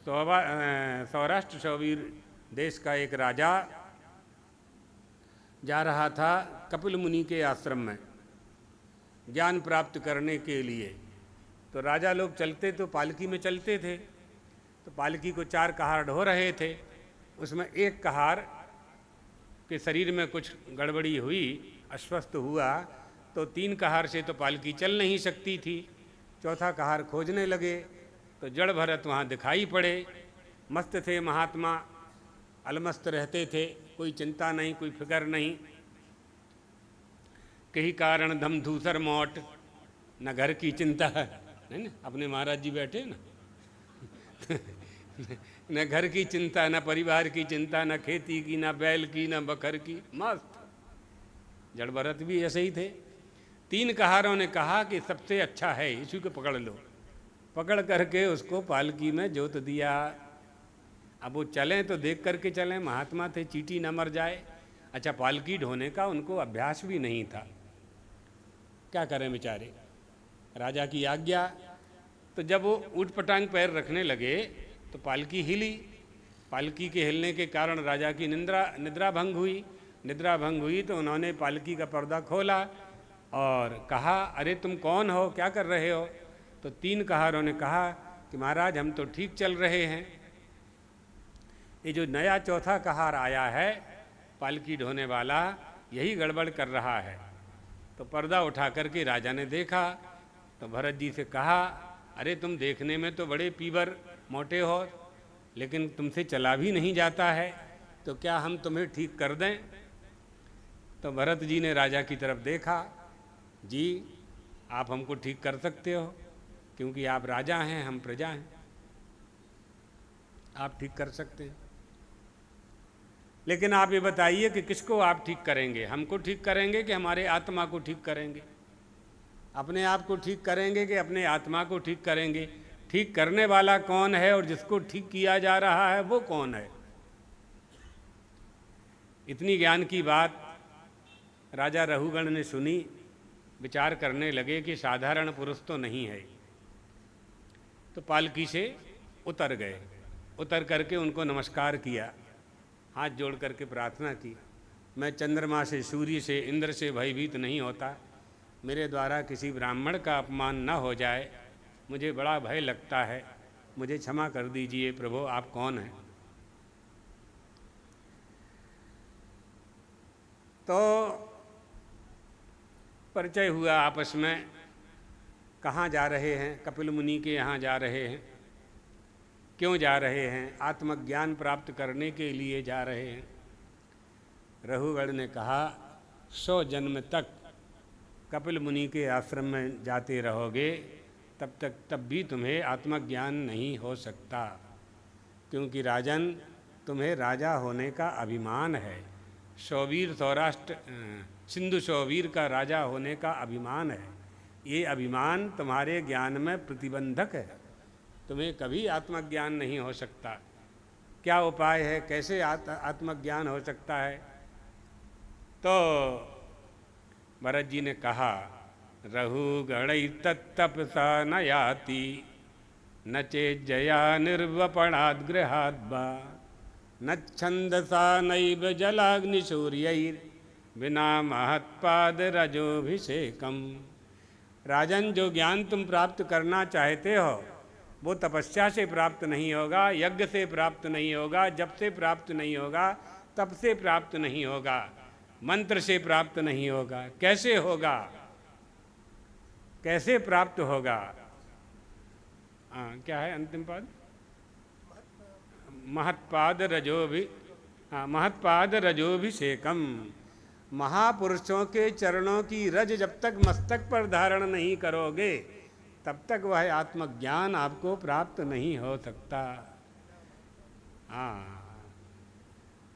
सौराष्ट्र शौवीर देश का एक राजा जा रहा था कपिल मुनि के आश्रम में ज्ञान प्राप्त करने के लिए। तो राजा लोग चलते तो पालकी में चलते थे, तो पालकी को 4 कहार ढो रहे थे। उसमें एक कहार के शरीर में कुछ गड़बड़ी हुई, अस्वस्थ हुआ, तो 3 कहार से तो पालकी चल नहीं सकती थी। चौथा कहार खोजने लगे तो जड़ भरत वहाँ दिखाई पड़े। मस्त थे महात्मा, अलमस्त रहते थे, कोई चिंता नहीं, कोई फिक्र नहीं। कहीं कारण धम धूसर मोट, न घर की चिंता है ना, अपने महाराज जी बैठे ना न घर की चिंता, न परिवार की चिंता, न खेती की, न बैल की, न बकर की, मस्त। जड़ भरत भी ऐसे ही थे। 3 कहारों ने कहा कि सबसे अच्छा है, इसी को पकड़ लो। पकड़ करके उसको पालकी में जोत दिया। अब वो चलें तो देख करके चलें, महात्मा थे, चींटी न मर जाए। अच्छा, पालकी ढोने का उनको अभ्यास भी नहीं था, क्या करें बेचारे। राजा की आज्ञा। तो जब वो ऊट पटांग पैर रखने लगे तो पालकी हिली। पालकी के हिलने के कारण राजा की निद्रा भंग हुई। निद्रा भंग हुई तो उन्होंने पालकी का पर्दा खोला और कहा, अरे तुम कौन हो, क्या कर रहे हो? तो 3 कहारों ने कहा कि महाराज हम तो ठीक चल रहे हैं, ये जो नया चौथा कहार आया है पालकी ढोने वाला, यही गड़बड़ कर रहा है। तो पर्दा उठा करके राजा ने देखा तो भरत जी से कहा, अरे तुम देखने में तो बड़े पीबर मोटे हो, लेकिन तुमसे चला भी नहीं जाता है, तो क्या हम तुम्हें ठीक कर दें? तो भरत जी ने राजा की तरफ देखा, जी आप हमको ठीक कर सकते हो, क्योंकि आप राजा हैं, हम प्रजा हैं, आप ठीक कर सकते हैं। लेकिन आप ये बताइए कि किसको आप ठीक करेंगे? हमको ठीक करेंगे कि हमारे आत्मा को ठीक करेंगे? अपने आप को ठीक करेंगे कि अपने आत्मा को ठीक करेंगे? ठीक करने वाला कौन है और जिसको ठीक किया जा रहा है वो कौन है? इतनी ज्ञान की बात राजा रघुगण ने सुनी, विचार करने लगे कि साधारण पुरुष तो नहीं है। तो पालकी से उतर गए। उतर करके उनको नमस्कार किया, हाथ जोड़ करके प्रार्थना की, मैं चंद्रमा से, सूर्य से, इंद्र से भयभीत नहीं होता, मेरे द्वारा किसी ब्राह्मण का अपमान न हो जाए, मुझे बड़ा भय लगता है, मुझे क्षमा कर दीजिए प्रभु, आप कौन हैं? तो परिचय हुआ आपस में, कहाँ जा रहे हैं? कपिल मुनि के यहाँ जा रहे हैं। क्यों जा रहे हैं? आत्मज्ञान प्राप्त करने के लिए जा रहे हैं। रघुगण ने कहा, 100 जन्म तक कपिल मुनि के आश्रम में जाते रहोगे, तब भी तुम्हें आत्मज्ञान नहीं हो सकता, क्योंकि राजन तुम्हें राजा होने का अभिमान है। शौवीर, सौराष्ट्र सिंधु शौवीर का राजा होने का अभिमान है। ये अभिमान तुम्हारे ज्ञान में प्रतिबंधक है। तुम्हें कभी आत्मज्ञान नहीं हो सकता। क्या उपाय है, कैसे आत्मज्ञान हो सकता है? तो भरत जी ने कहा, रहु गणै तत्तपसा न याति न चेज्जया निर्वपणाद् गृहाद् वा न छंदसा नैव जलाग्निसूर्यैर् बिना महत्पाद रजोभिषेकम। राजन, जो ज्ञान तुम प्राप्त करना चाहते हो वो तपस्या से प्राप्त नहीं होगा, यज्ञ से प्राप्त नहीं होगा, जप से प्राप्त नहीं होगा, तप से प्राप्त नहीं होगा, मंत्र से प्राप्त नहीं होगा। कैसे होगा, कैसे प्राप्त होगा? क्या है अंतिम पद? महत्पाद रजोभिषेकम। महापुरुषों के चरणों की रज जब तक मस्तक पर धारण नहीं करोगे तब तक वह आत्मज्ञान आपको प्राप्त नहीं हो सकता।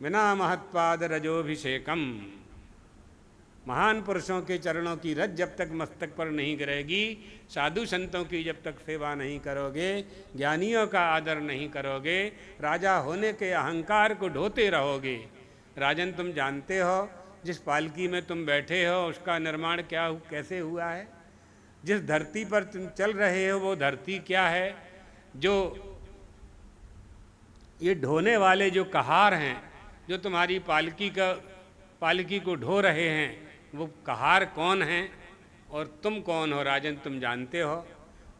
बिना महत्पाद रजोभिषेकम, महान पुरुषों के चरणों की रज जब तक मस्तक पर नहीं गिरेगी, साधु संतों की जब तक सेवा नहीं करोगे, ज्ञानियों का आदर नहीं करोगे, राजा होने के अहंकार को ढोते रहोगे। राजन, तुम जानते हो जिस पालकी में तुम बैठे हो उसका निर्माण कैसे हुआ है? जिस धरती पर तुम चल रहे हो वो धरती क्या है? जो ये ढोने वाले जो कहार हैं, जो तुम्हारी पालकी को ढो रहे हैं, वो कहार कौन हैं और तुम कौन हो? राजन, तुम जानते हो।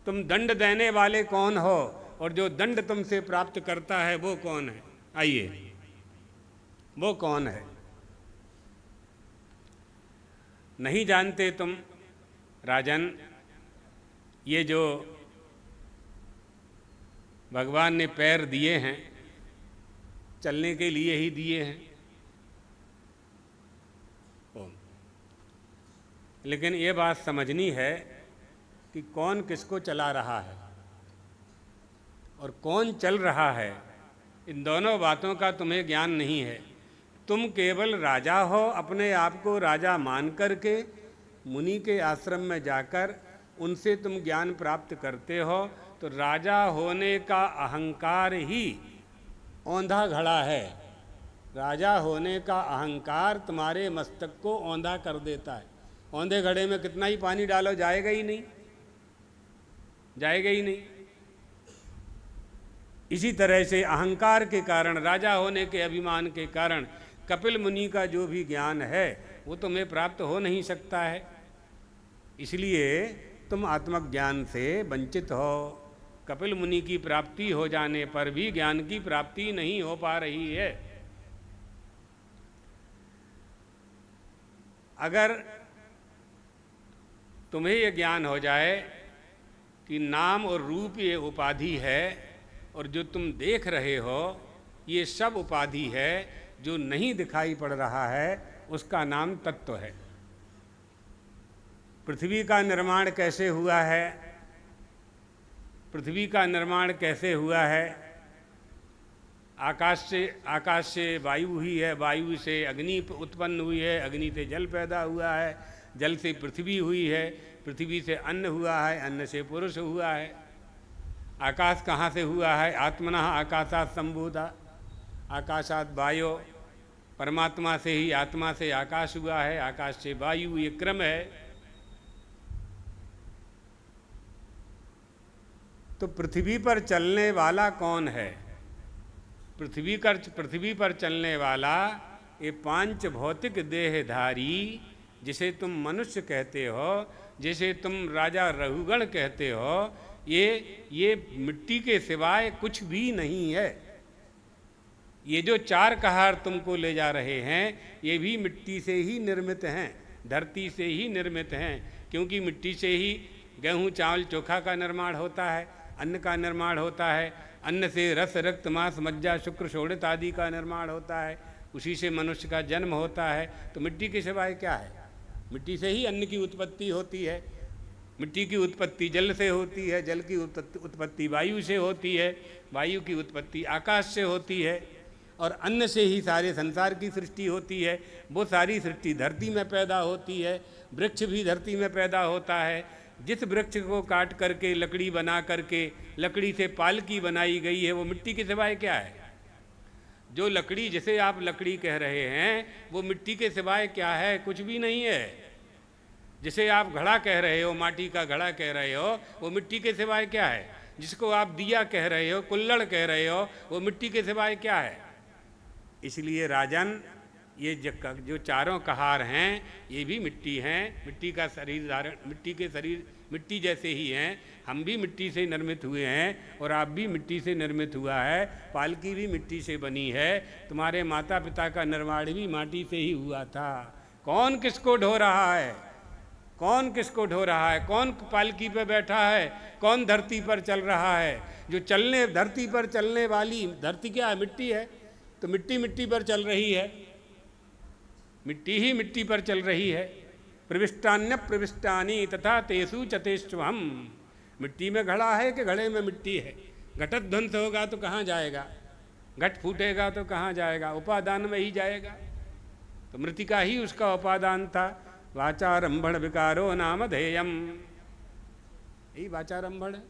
तुम दंड देने वाले कौन हो और जो दंड तुमसे प्राप्त करता है वो कौन है? आइए, वो कौन है? नहीं जानते तुम? राजन, ये जो भगवान ने पैर दिए हैं चलने के लिए ही दिए हैं, लेकिन ये बात समझनी है कि कौन किसको चला रहा है और कौन चल रहा है। इन दोनों बातों का तुम्हें ज्ञान नहीं है। तुम केवल राजा हो, अपने आप को राजा मान करके मुनि के आश्रम में जाकर उनसे तुम ज्ञान प्राप्त करते हो, तो राजा होने का अहंकार ही औंधा घड़ा है। राजा होने का अहंकार तुम्हारे मस्तक को औंधा कर देता है। औंधे घड़े में कितना ही पानी डालो जाएगा ही नहीं, जाएगा ही नहीं। इसी तरह से अहंकार के कारण, राजा होने के अभिमान के कारण कपिल मुनि का जो भी ज्ञान है वो तुम्हें प्राप्त हो नहीं सकता है। इसलिए तुम आत्मज्ञान से वंचित हो। कपिल मुनि की प्राप्ति हो जाने पर भी ज्ञान की प्राप्ति नहीं हो पा रही है। अगर तुम्हें ये ज्ञान हो जाए कि नाम और रूप ये उपाधि है और जो तुम देख रहे हो ये सब उपाधि है, जो नहीं दिखाई पड़ रहा है उसका नाम तत्व है। पृथ्वी का निर्माण कैसे हुआ है? पृथ्वी का निर्माण कैसे हुआ है? आकाश से वायु हुई है, वायु से अग्नि उत्पन्न हुई है, अग्नि से जल पैदा हुआ है, जल से पृथ्वी हुई है, पृथ्वी से अन्न हुआ है, अन्न से पुरुष हुआ है। आकाश कहाँ से हुआ है? आत्मनः आकाशात् सम्भूता, आकाशात् वायो, परमात्मा से ही आत्मा से आकाश हुआ है, आकाश से वायु, ये क्रम है। तो पृथ्वी पर चलने वाला कौन है? पृथ्वी पर चलने वाला ये पांच भौतिक देहधारी, जिसे तुम मनुष्य कहते हो, जिसे तुम राजा रघुगण कहते हो, ये मिट्टी के सिवाय कुछ भी नहीं है। ये जो चार कहार तुमको ले जा रहे हैं ये भी मिट्टी से ही निर्मित हैं, धरती से ही निर्मित हैं, क्योंकि मिट्टी से ही गेहूँ चावल चोखा का निर्माण होता है, अन्न का निर्माण होता है, अन्न से रस रक्त मांस मज्जा शुक्र शोणित आदि का निर्माण होता है, उसी से मनुष्य का जन्म होता है। तो मिट्टी के सिवाय क्या है? मिट्टी से ही अन्न की उत्पत्ति होती है, मिट्टी की उत्पत्ति जल से होती है, जल की उत्पत्ति वायु से होती है, वायु की उत्पत्ति आकाश से होती है, और अन्न से ही सारे संसार की सृष्टि होती है। वो सारी सृष्टि धरती में पैदा होती है, वृक्ष भी धरती में पैदा होता है, जिस वृक्ष को काट करके लकड़ी बना करके लकड़ी से पालकी बनाई गई है वो मिट्टी के सिवाय क्या है? जो लकड़ी, जिसे आप लकड़ी कह रहे हैं, वो मिट्टी के सिवाय क्या है? कुछ भी नहीं है। जिसे आप घड़ा कह रहे हो, माटी का घड़ा कह रहे हो, वो मिट्टी के सिवाय क्या है? जिसको आप दिया कह रहे हो, कुल्हड़ कह रहे हो, वो मिट्टी के सिवाय क्या है? इसलिए राजन, ये जो चारों कहार हैं ये भी मिट्टी हैं, मिट्टी का शरीर धारण, मिट्टी के शरीर मिट्टी जैसे ही हैं। हम भी मिट्टी से निर्मित हुए हैं और आप भी मिट्टी से निर्मित हुआ है। पालकी भी मिट्टी से बनी है। तुम्हारे माता पिता का निर्माण भी माटी से ही हुआ था। कौन किसको ढो रहा है? कौन किसको ढो रहा है? कौन पालकी पे बैठा है? कौन धरती पर चल रहा है? जो चलने, धरती पर चलने वाली, धरती क्या है? मिट्टी है। तो मिट्टी मिट्टी पर चल रही है, मिट्टी ही मिट्टी पर चल रही है। प्रविष्टान्य प्रविष्टानी तथा तेसु चतेष्वहम। मिट्टी में घड़ा है कि घड़े में मिट्टी है? घटत ध्वंस होगा तो कहाँ जाएगा? घट फूटेगा तो कहाँ जाएगा? उपादान में ही जाएगा। तो मृतिका ही उसका उपादान था। वाचारंभण विकारो नाम ध्येयम, यही वाचारंभण है।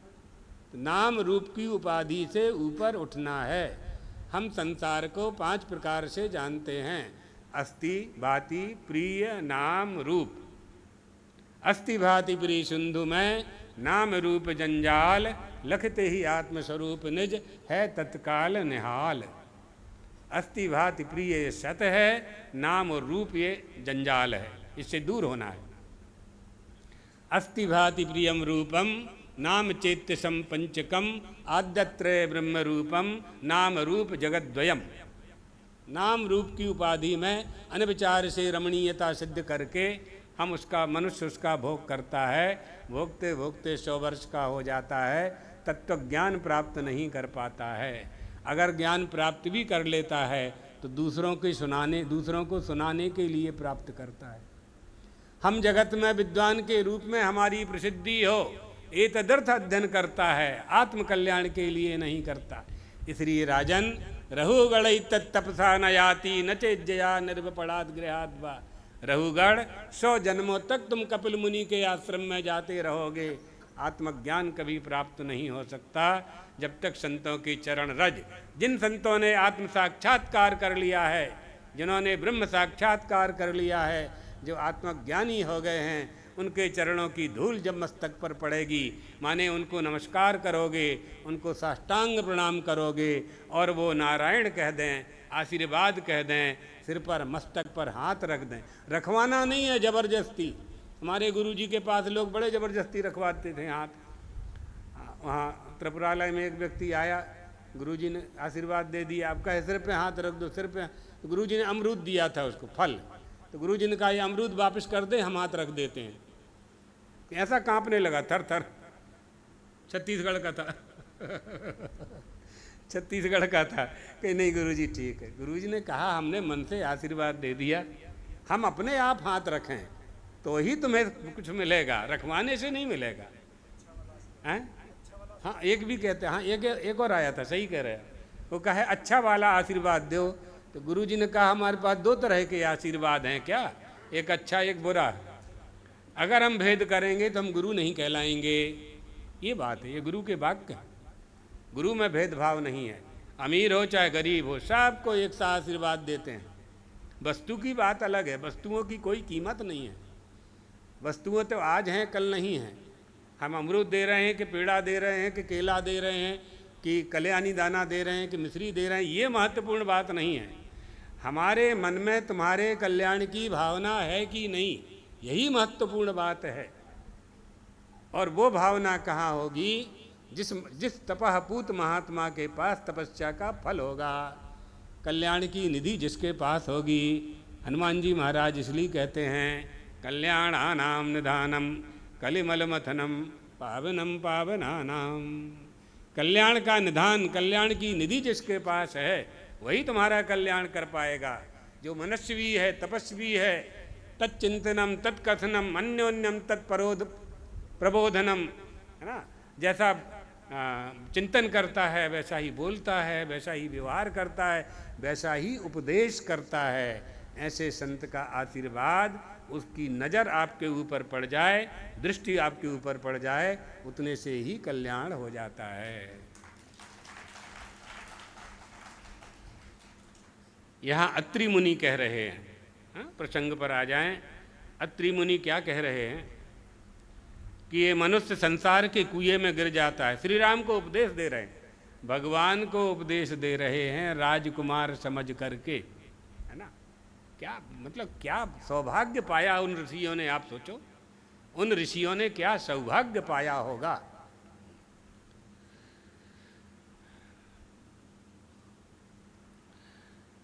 तो नाम रूप की उपाधि से ऊपर उठना है। हम संसार को 5 प्रकार से जानते हैं: अस्ति, भाति, प्रिय, नाम, रूप। अस्ति भाति प्रिय सिंधु में नाम रूप जंजाल, लखते ही आत्मस्वरूप निज है तत्काल निहाल। अस्ति भाति प्रिय ये सत है, नाम और रूप ये जंजाल है, इससे दूर होना है। अस्ति भाति प्रियम रूपम नाम चेत्यसम पंचकम आद्यत्रय ब्रह्म रूपम नाम रूप जगद्वयम। नाम रूप की उपाधि में अनविचार से रमणीयता सिद्ध करके हम उसका, मनुष्य उसका भोग करता है। भोगते भोगते 100 वर्ष का हो जाता है, तत्व ज्ञान प्राप्त नहीं कर पाता है। अगर ज्ञान प्राप्त भी कर लेता है तो दूसरों को सुनाने के लिए प्राप्त करता है। हम जगत में विद्वान के रूप में हमारी प्रसिद्धि हो, ये तदर्थ अध्ययन करता है, आत्मकल्याण के लिए नहीं करता। इसलिए राजन, रहुगढ़ तपसा न याति न चेज्जया निर्वपड़ाद गृहाद वा। रहुगढ़, 100 जन्मों तक तुम कपिल मुनि के आश्रम में जाते रहोगे, आत्मज्ञान कभी प्राप्त नहीं हो सकता जब तक संतों की चरण रज, जिन संतों ने आत्म साक्षात्कार कर लिया है, जिन्होंने ब्रह्म साक्षात्कार कर लिया है, जो आत्मज्ञानी हो गए हैं, उनके चरणों की धूल जब मस्तक पर पड़ेगी, माने उनको नमस्कार करोगे, उनको साष्टांग प्रणाम करोगे और वो नारायण कह दें, आशीर्वाद कह दें, सिर पर मस्तक पर हाथ रख दें। रखवाना नहीं है जबरदस्ती। हमारे गुरुजी के पास लोग बड़े ज़बरदस्ती रखवाते थे हाथ। वहाँ त्रिपुरालय में एक व्यक्ति आया, गुरुजी ने आशीर्वाद दे दिया, आप कहे सिर पे हाथ रख दो, सिर पे। तो गुरुजी ने अमरूद दिया था उसको, फल। तो गुरुजी ने कहा ये अमरूद वापस कर दे, हम हाथ रख देते हैं। ऐसा कांपने लगा, थर थर। छत्तीसगढ़ का था छत्तीसगढ़ का था कि नहीं गुरुजी ठीक है। गुरुजी ने कहा हमने मन से आशीर्वाद दे दिया, हम अपने आप हाथ रखें तो ही तुम्हें कुछ मिलेगा, रखवाने से नहीं मिलेगा। हैं? हाँ, एक भी कहते हैं, हाँ एक और आया था, सही कह रहे हैं। वो कहे अच्छा वाला आशीर्वाद दो। तो गुरुजी ने कहा हमारे पास 2 तरह के आशीर्वाद हैं क्या, एक अच्छा एक बुरा। अगर हम भेद करेंगे तो हम गुरु नहीं कहलाएंगे। ये बात है, ये गुरु के वाक्य। गुरु में भेदभाव नहीं है, अमीर हो चाहे गरीब हो, सबको एक सा आशीर्वाद देते हैं। वस्तु की बात अलग है, वस्तुओं की कोई कीमत नहीं है। वस्तुएं तो आज हैं कल नहीं हैं। हम अमरूद दे रहे हैं कि पेड़ा दे रहे हैं कि केला दे रहे हैं कि कल्याणी दाना दे रहे हैं कि मिश्री दे रहे हैं, ये महत्वपूर्ण बात नहीं है। हमारे मन में तुम्हारे कल्याण की भावना है कि नहीं, यही महत्वपूर्ण बात है। और वो भावना कहाँ होगी? जिस तपःपूत महात्मा के पास तपस्या का फल होगा, कल्याण की निधि जिसके पास होगी। हनुमान जी महाराज इसलिए कहते हैं कल्याणानाम निधानम कलिमल मथनम पावनम पावनानाम। कल्याण का निधान, कल्याण की निधि जिसके पास है वही तुम्हारा कल्याण कर पाएगा। जो मनस्वी है, तपस्वी है, तत्चिंतनम तत्कथनम अन्योन्यम तत्परोध प्रबोधनम, है ना, जैसा चिंतन करता है वैसा ही बोलता है, वैसा ही व्यवहार करता है, वैसा ही उपदेश करता है। ऐसे संत का आशीर्वाद उसकी नज़र आपके ऊपर पड़ जाए, दृष्टि आपके ऊपर पड़ जाए, उतने से ही कल्याण हो जाता है। यहाँ अत्रि मुनि कह रहे हैं, हाँ, प्रसंग पर आ जाएं। अत्रि मुनि क्या कह रहे हैं कि ये मनुष्य संसार के कुएं में गिर जाता है। श्री राम को उपदेश दे रहे हैं, भगवान को उपदेश दे रहे हैं राजकुमार समझ करके, है ना। क्या मतलब, क्या सौभाग्य पाया उन ऋषियों ने, आप सोचो, उन ऋषियों ने क्या सौभाग्य पाया होगा।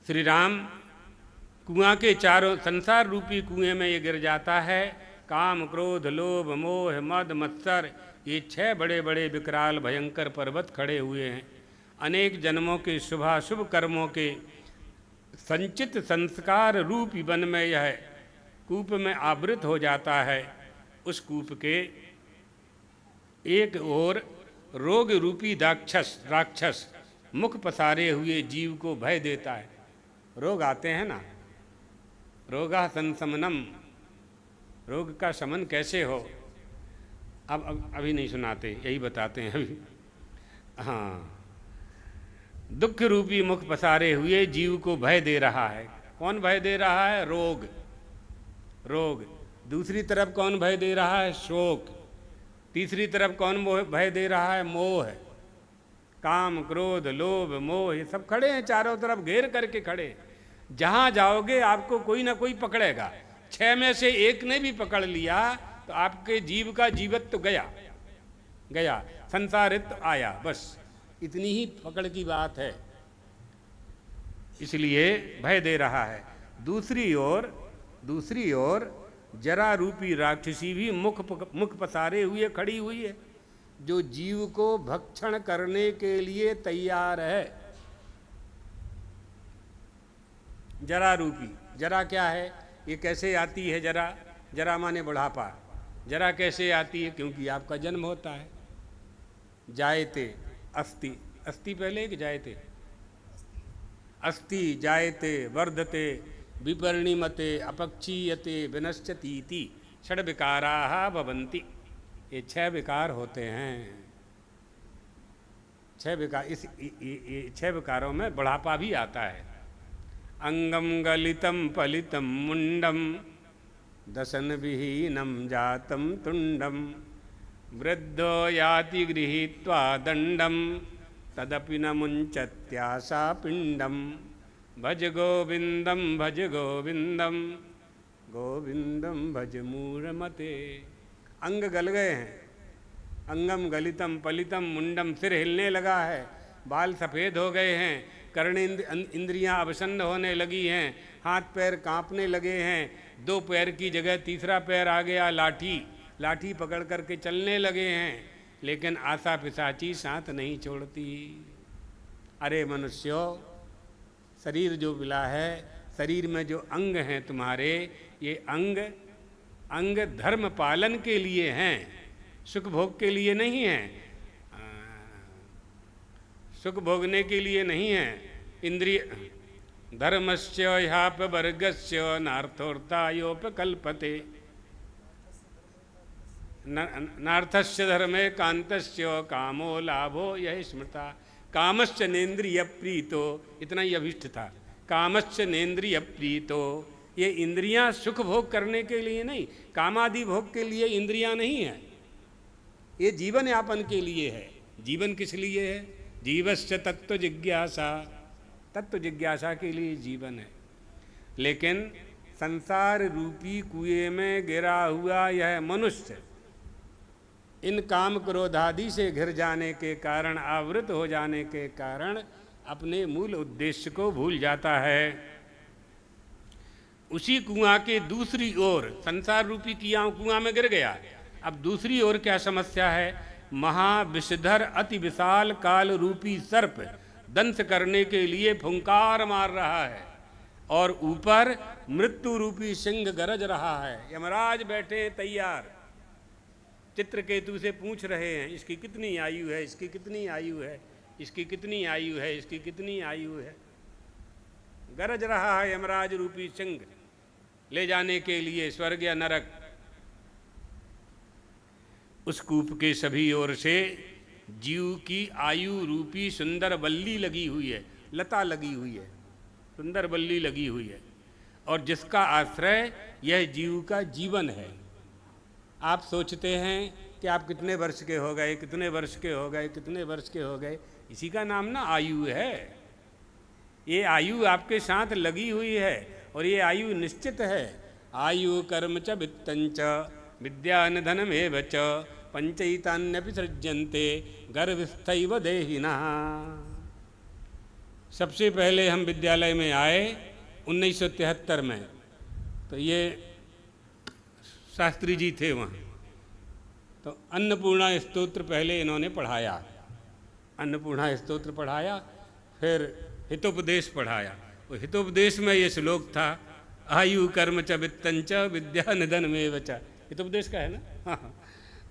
श्री राम कुआं के चारों, संसार रूपी कुएं में ये गिर जाता है। काम, क्रोध, लोभ, मोह, मद, मत्सर, ये 6 बड़े बड़े विकराल भयंकर पर्वत खड़े हुए हैं। अनेक जन्मों के शुभाशुभ कर्मों के संचित संस्कार रूपी वन में यह कूप में आवृत हो जाता है। उस कूप के एक ओर रोग रूपी राक्षस मुख पसारे हुए जीव को भय देता है। रोग आते हैं ना, रोगा संशमनम, रोग का शमन कैसे हो, अब अभी नहीं सुनाते, यही बताते हैं अभी। हाँ, दुख रूपी मुख पसारे हुए जीव को भय दे रहा है। कौन भय दे रहा है? रोग। दूसरी तरफ कौन भय दे रहा है? शोक। तीसरी तरफ कौन भय दे रहा है? मोह। काम, क्रोध, लोभ, मोह, ये सब खड़े हैं, चारों तरफ घेर करके खड़े। जहां जाओगे आपको कोई ना कोई पकड़ेगा। 6 में से एक ने भी पकड़ लिया तो आपके जीव का जीवत्व गया, संसारित्व आया, बस इतनी ही पकड़ की बात है। इसलिए भय दे रहा है। दूसरी ओर जरा रूपी राक्षसी भी मुख पसारे हुए खड़ी हुई है, जो जीव को भक्षण करने के लिए तैयार है। जरा रूपी, जरा क्या है? ये कैसे आती है जरा? जरा माने बुढ़ापा। जरा कैसे आती है? क्योंकि आपका जन्म होता है। जायते अस्ति, अस्ति पहले कि जायते? अस्ति जायते वर्धते विपरिणीमते अपक्षीयते विनश्यतीति षड विकाराः भवन्ति। ये 6 विकार होते हैं। 6 विकार, इस 6 विकारों में बुढ़ापा भी आता है। अंगम गलितम पलितम मुंडम दशन विहीनम जातम तुंडम वृद्धो याति गृहीत्वा दंडम तदपि न मुंचत्यासा पिंडम भज गोविंदम गोविंदम भज मूढ़मते। अंग गल गए हैं, अंगम गलितम पलितम मुंडम, सिर हिलने लगा है, बाल सफ़ेद हो गए हैं, कर्ण इंद्रियां अवसन्न होने लगी हैं, हाथ पैर कांपने लगे हैं, 2 पैर की जगह तीसरा पैर आ गया, लाठी पकड़ करके चलने लगे हैं, लेकिन आशा पिशाची साथ नहीं छोड़ती। अरे मनुष्यों, शरीर जो मिला है, शरीर में जो अंग हैं तुम्हारे, ये अंग धर्म पालन के लिए हैं, सुख भोग के लिए नहीं हैं, सुख भोगने के लिए नहीं है। इंद्रिय धर्मस्य ह्याप वर्गस्य नार्थोर्तायोपकल्पते नार्थस्य धर्मे कांतस्य कामो लाभो यह स्मृता कामस्य नेन्द्रिय प्रीतो। इतना ही अभिष्ट था, कामस्य नेन्द्रिय प्रीतो। ये इंद्रियां सुख भोग करने के लिए नहीं, कामादि भोग के लिए इंद्रियां नहीं है, ये जीवन यापन के लिए है। जीवन किस लिए है? जीवस्य तत्व जिज्ञासा, तत्व जिज्ञासा के लिए जीवन है। लेकिन संसार रूपी कुएं में गिरा हुआ यह मनुष्य इन काम क्रोधादि से घिर जाने के कारण, आवृत हो जाने के कारण अपने मूल उद्देश्य को भूल जाता है। उसी कुआं के दूसरी ओर, संसार रूपी कुआं में गिर गया, अब दूसरी ओर क्या समस्या है? महाविषधर अति विशाल काल रूपी सर्प दंश करने के लिए फुंकार मार रहा है, और ऊपर मृत्यु रूपी सिंह गरज रहा है। यमराज बैठे तैयार, चित्रकेतु से पूछ रहे हैं, इसकी कितनी आयु है, इसकी कितनी आयु है, इसकी कितनी आयु है, इसकी कितनी आयु है। गरज रहा है यमराज रूपी सिंह। ले जाने के लिए स्वर्ग या नरक। उस कूप के सभी ओर से जीव की आयु रूपी सुंदर बल्ली लगी हुई है, लता लगी हुई है, सुंदर बल्ली लगी हुई है, और जिसका आश्रय यह जीव का जीवन है। आप सोचते हैं कि आप कितने वर्ष के हो गए, कितने वर्ष के हो गए, कितने वर्ष के हो गए, इसी का नाम ना आयु है। ये आयु आपके साथ लगी हुई है और ये आयु निश्चित है। आयु कर्म च वित्तं च विद्या धनमेव च पंचैतान्यपि सृज्यन्ते गर्भस्थैव देहिनः। सबसे पहले हम विद्यालय में आए 1973 में, तो ये शास्त्री जी थे वहाँ, तो अन्नपूर्णा स्तोत्र पहले इन्होंने पढ़ाया, अन्नपूर्णा स्तोत्र पढ़ाया, फिर हितोपदेश पढ़ाया। वो हितोपदेश में ये श्लोक था, आयु कर्म च वित्तं च विद्या निधनमेव च। हितोपदेश का है ना?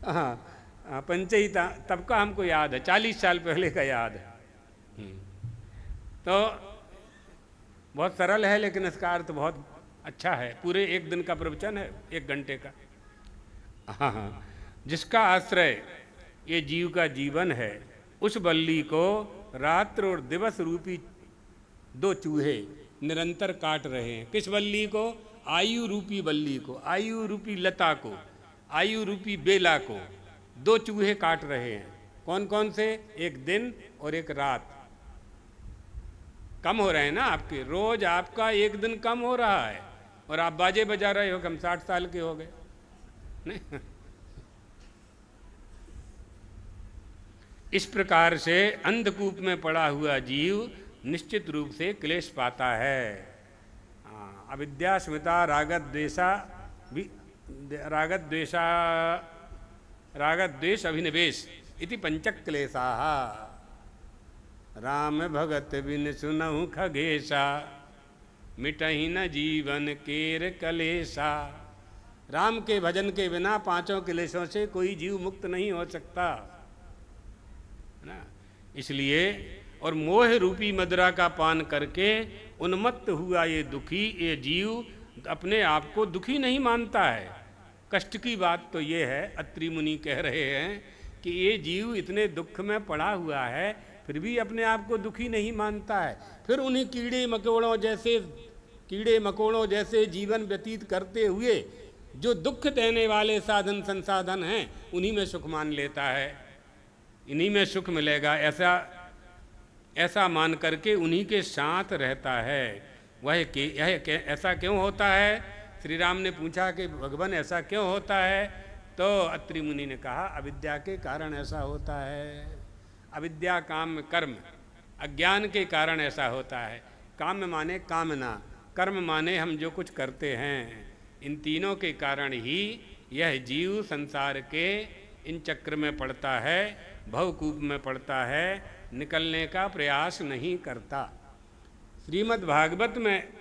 हाँ, पंचईता तब का हमको याद है, 40 साल पहले का याद है। तो बहुत सरल है, लेकिन इसका अर्थ बहुत अच्छा है। पूरे एक दिन का प्रवचन है, 1 घंटे का। हाँ, जिसका आश्रय ये जीव का जीवन है, उस बल्ली को रात्र और दिवस रूपी 2 चूहे निरंतर काट रहे हैं। किस बल्ली को? आयु रूपी बल्ली को, आयु रूपी लता को, आयु रूपी बेला को 2 चूहे काट रहे हैं। कौन कौन से? एक दिन और एक रात। कम हो रहे हैं ना आपके, रोज आपका एक दिन कम हो रहा है, और आप बाजे बजा रहे हो कि हम 60 साल के हो गए। नहीं, इस प्रकार से अंधकूप में पड़ा हुआ जीव निश्चित रूप से क्लेश पाता है। अविद्या स्मिता रागत द्वेष अभिनिवेश इति पंचक क्लेशाः। राम भगत बिन सुनहु खगेशा, मिटहि न जीवन केर कलेशा। राम के भजन के बिना 5 क्लेशों से कोई जीव मुक्त नहीं हो सकता, है ना? इसलिए, और मोह रूपी मदिरा का पान करके उन्मत्त हुआ ये दुखी, ये जीव अपने आप को दुखी नहीं मानता है। कष्ट की बात तो ये है, अत्रि मुनि कह रहे हैं कि ये जीव इतने दुख में पड़ा हुआ है, फिर भी अपने आप को दुखी नहीं मानता है। फिर उन्हीं कीड़े मकोड़ों जैसे जीवन व्यतीत करते हुए जो दुख देने वाले साधन संसाधन हैं, उन्हीं में सुख मान लेता है। इन्हीं में सुख मिलेगा, ऐसा मान करके उन्हीं के साथ रहता है। ऐसा क्यों होता है? श्री राम ने पूछा कि भगवान ऐसा क्यों होता है? तो अत्रि मुनि ने कहा, अविद्या के कारण ऐसा होता है। अविद्या, काम, कर्म, अज्ञान के कारण ऐसा होता है। काम माने कामना, कर्म माने हम जो कुछ करते हैं। इन तीनों के कारण ही यह जीव संसार के इन चक्र में पड़ता है, भवकूप में पड़ता है, निकलने का प्रयास नहीं करता। श्रीमद् भागवत में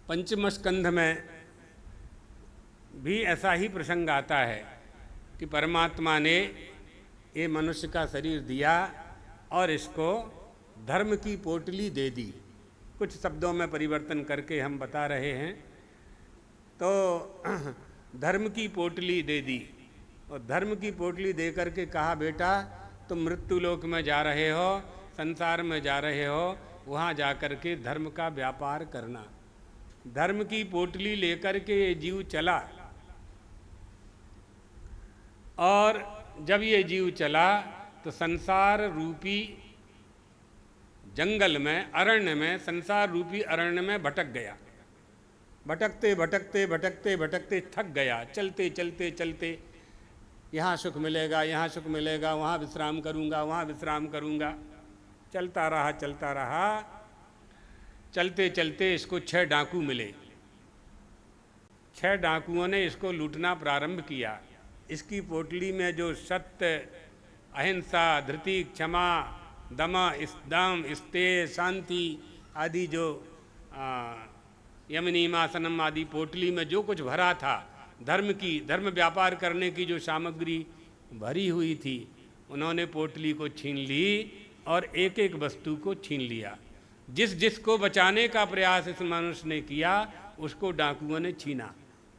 5वें स्कंध में भी ऐसा ही प्रसंग आता है कि परमात्मा ने ये मनुष्य का शरीर दिया और इसको धर्म की पोटली दे दी। कुछ शब्दों में परिवर्तन करके हम बता रहे हैं। तो धर्म की पोटली दे दी, और धर्म की पोटली दे करके कहा, बेटा तुम मृत्यु लोक में जा रहे हो, संसार में जा रहे हो, वहाँ जा कर के धर्म का व्यापार करना। धर्म की पोटली लेकर के ये जीव चला, और जब ये जीव चला तो संसार रूपी जंगल में, अरण्य में, संसार रूपी अरण्य में भटक गया। भटकते भटकते भटकते भटकते थक गया। चलते चलते चलते, यहाँ सुख मिलेगा, यहाँ सुख मिलेगा, वहाँ विश्राम करूँगा, वहाँ विश्राम करूँगा, चलता रहा चलता रहा। चलते चलते इसको 6 डाकू मिले। 6 डाकुओं ने इसको लूटना प्रारंभ किया। इसकी पोटली में जो सत्य, अहिंसा, धृति, क्षमा, दमा, दम, स्तेय, शांति आदि जो यमनियमासनम आदि पोटली में जो कुछ भरा था, धर्म व्यापार करने की जो सामग्री भरी हुई थी, उन्होंने पोटली को छीन ली और एक एक वस्तु को छीन लिया। जिसको बचाने का प्रयास इस मनुष्य ने किया, उसको डाकुओं ने छीना।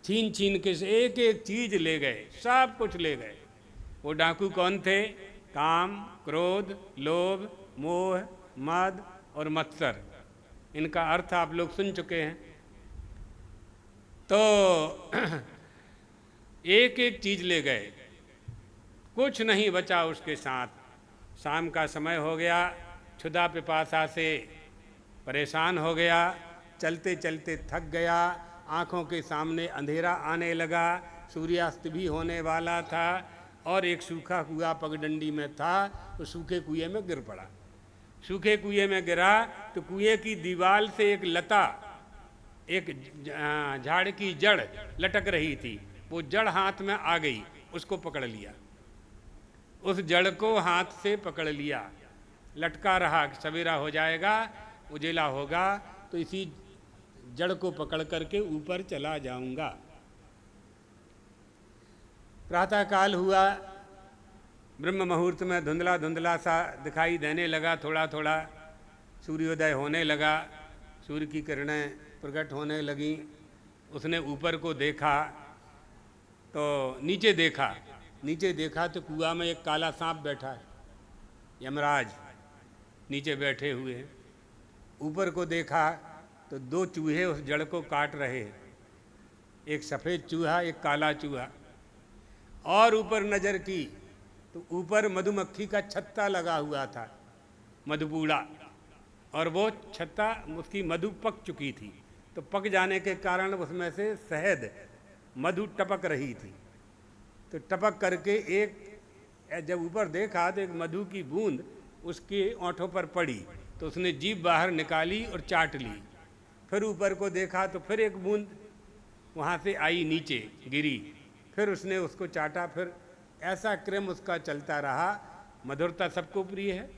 छीन छीन के से एक एक चीज ले गए, सब कुछ ले गए। वो डाकू कौन थे? काम, क्रोध, लोभ, मोह, मद और मत्सर। इनका अर्थ आप लोग सुन चुके हैं। तो एक एक चीज ले गए, कुछ नहीं बचा उसके साथ। शाम का समय हो गया, क्षुधा पिपासा से परेशान हो गया, चलते चलते थक गया, आँखों के सामने अंधेरा आने लगा, सूर्यास्त भी होने वाला था और एक सूखा कुआं पगडंडी में था। तो सूखे कुएं में गिर पड़ा। सूखे कुएं में गिरा तो कुएं की दीवार से एक लता, एक झाड़ की जड़ लटक रही थी। वो जड़ हाथ में आ गई, उसको पकड़ लिया। उस जड़ को हाथ से पकड़ लिया, लटका रहा। सवेरा हो जाएगा, उजेला होगा तो इसी जड़ को पकड़ करके ऊपर चला जाऊंगा। प्रातःकाल हुआ, ब्रह्म मुहूर्त में धुंधला धुंधला सा दिखाई देने लगा। थोड़ा थोड़ा सूर्योदय होने लगा, सूर्य की किरणें प्रकट होने लगीं। उसने ऊपर को देखा तो नीचे देखा तो कुआं में एक काला सांप बैठा है, यमराज नीचे बैठे हुए हैं। ऊपर को देखा तो दो चूहे उस जड़ को काट रहे हैं, एक सफ़ेद चूहा, एक काला चूहा। और ऊपर नज़र की तो ऊपर मधुमक्खी का छत्ता लगा हुआ था, मधुपूड़ा, और वो छत्ता, उसकी मधु पक चुकी थी। तो पक जाने के कारण उसमें से शहद, मधु टपक रही थी। तो टपक करके एक, जब ऊपर देखा तो एक मधु की बूंद उसके ओंठों पर पड़ी, तो उसने जीभ बाहर निकाली और चाट ली। फिर ऊपर को देखा तो फिर एक बूंद वहाँ से आई, नीचे गिरी, फिर उसने उसको चाटा। फिर ऐसा क्रम उसका चलता रहा। मधुरता सबको प्रिय है,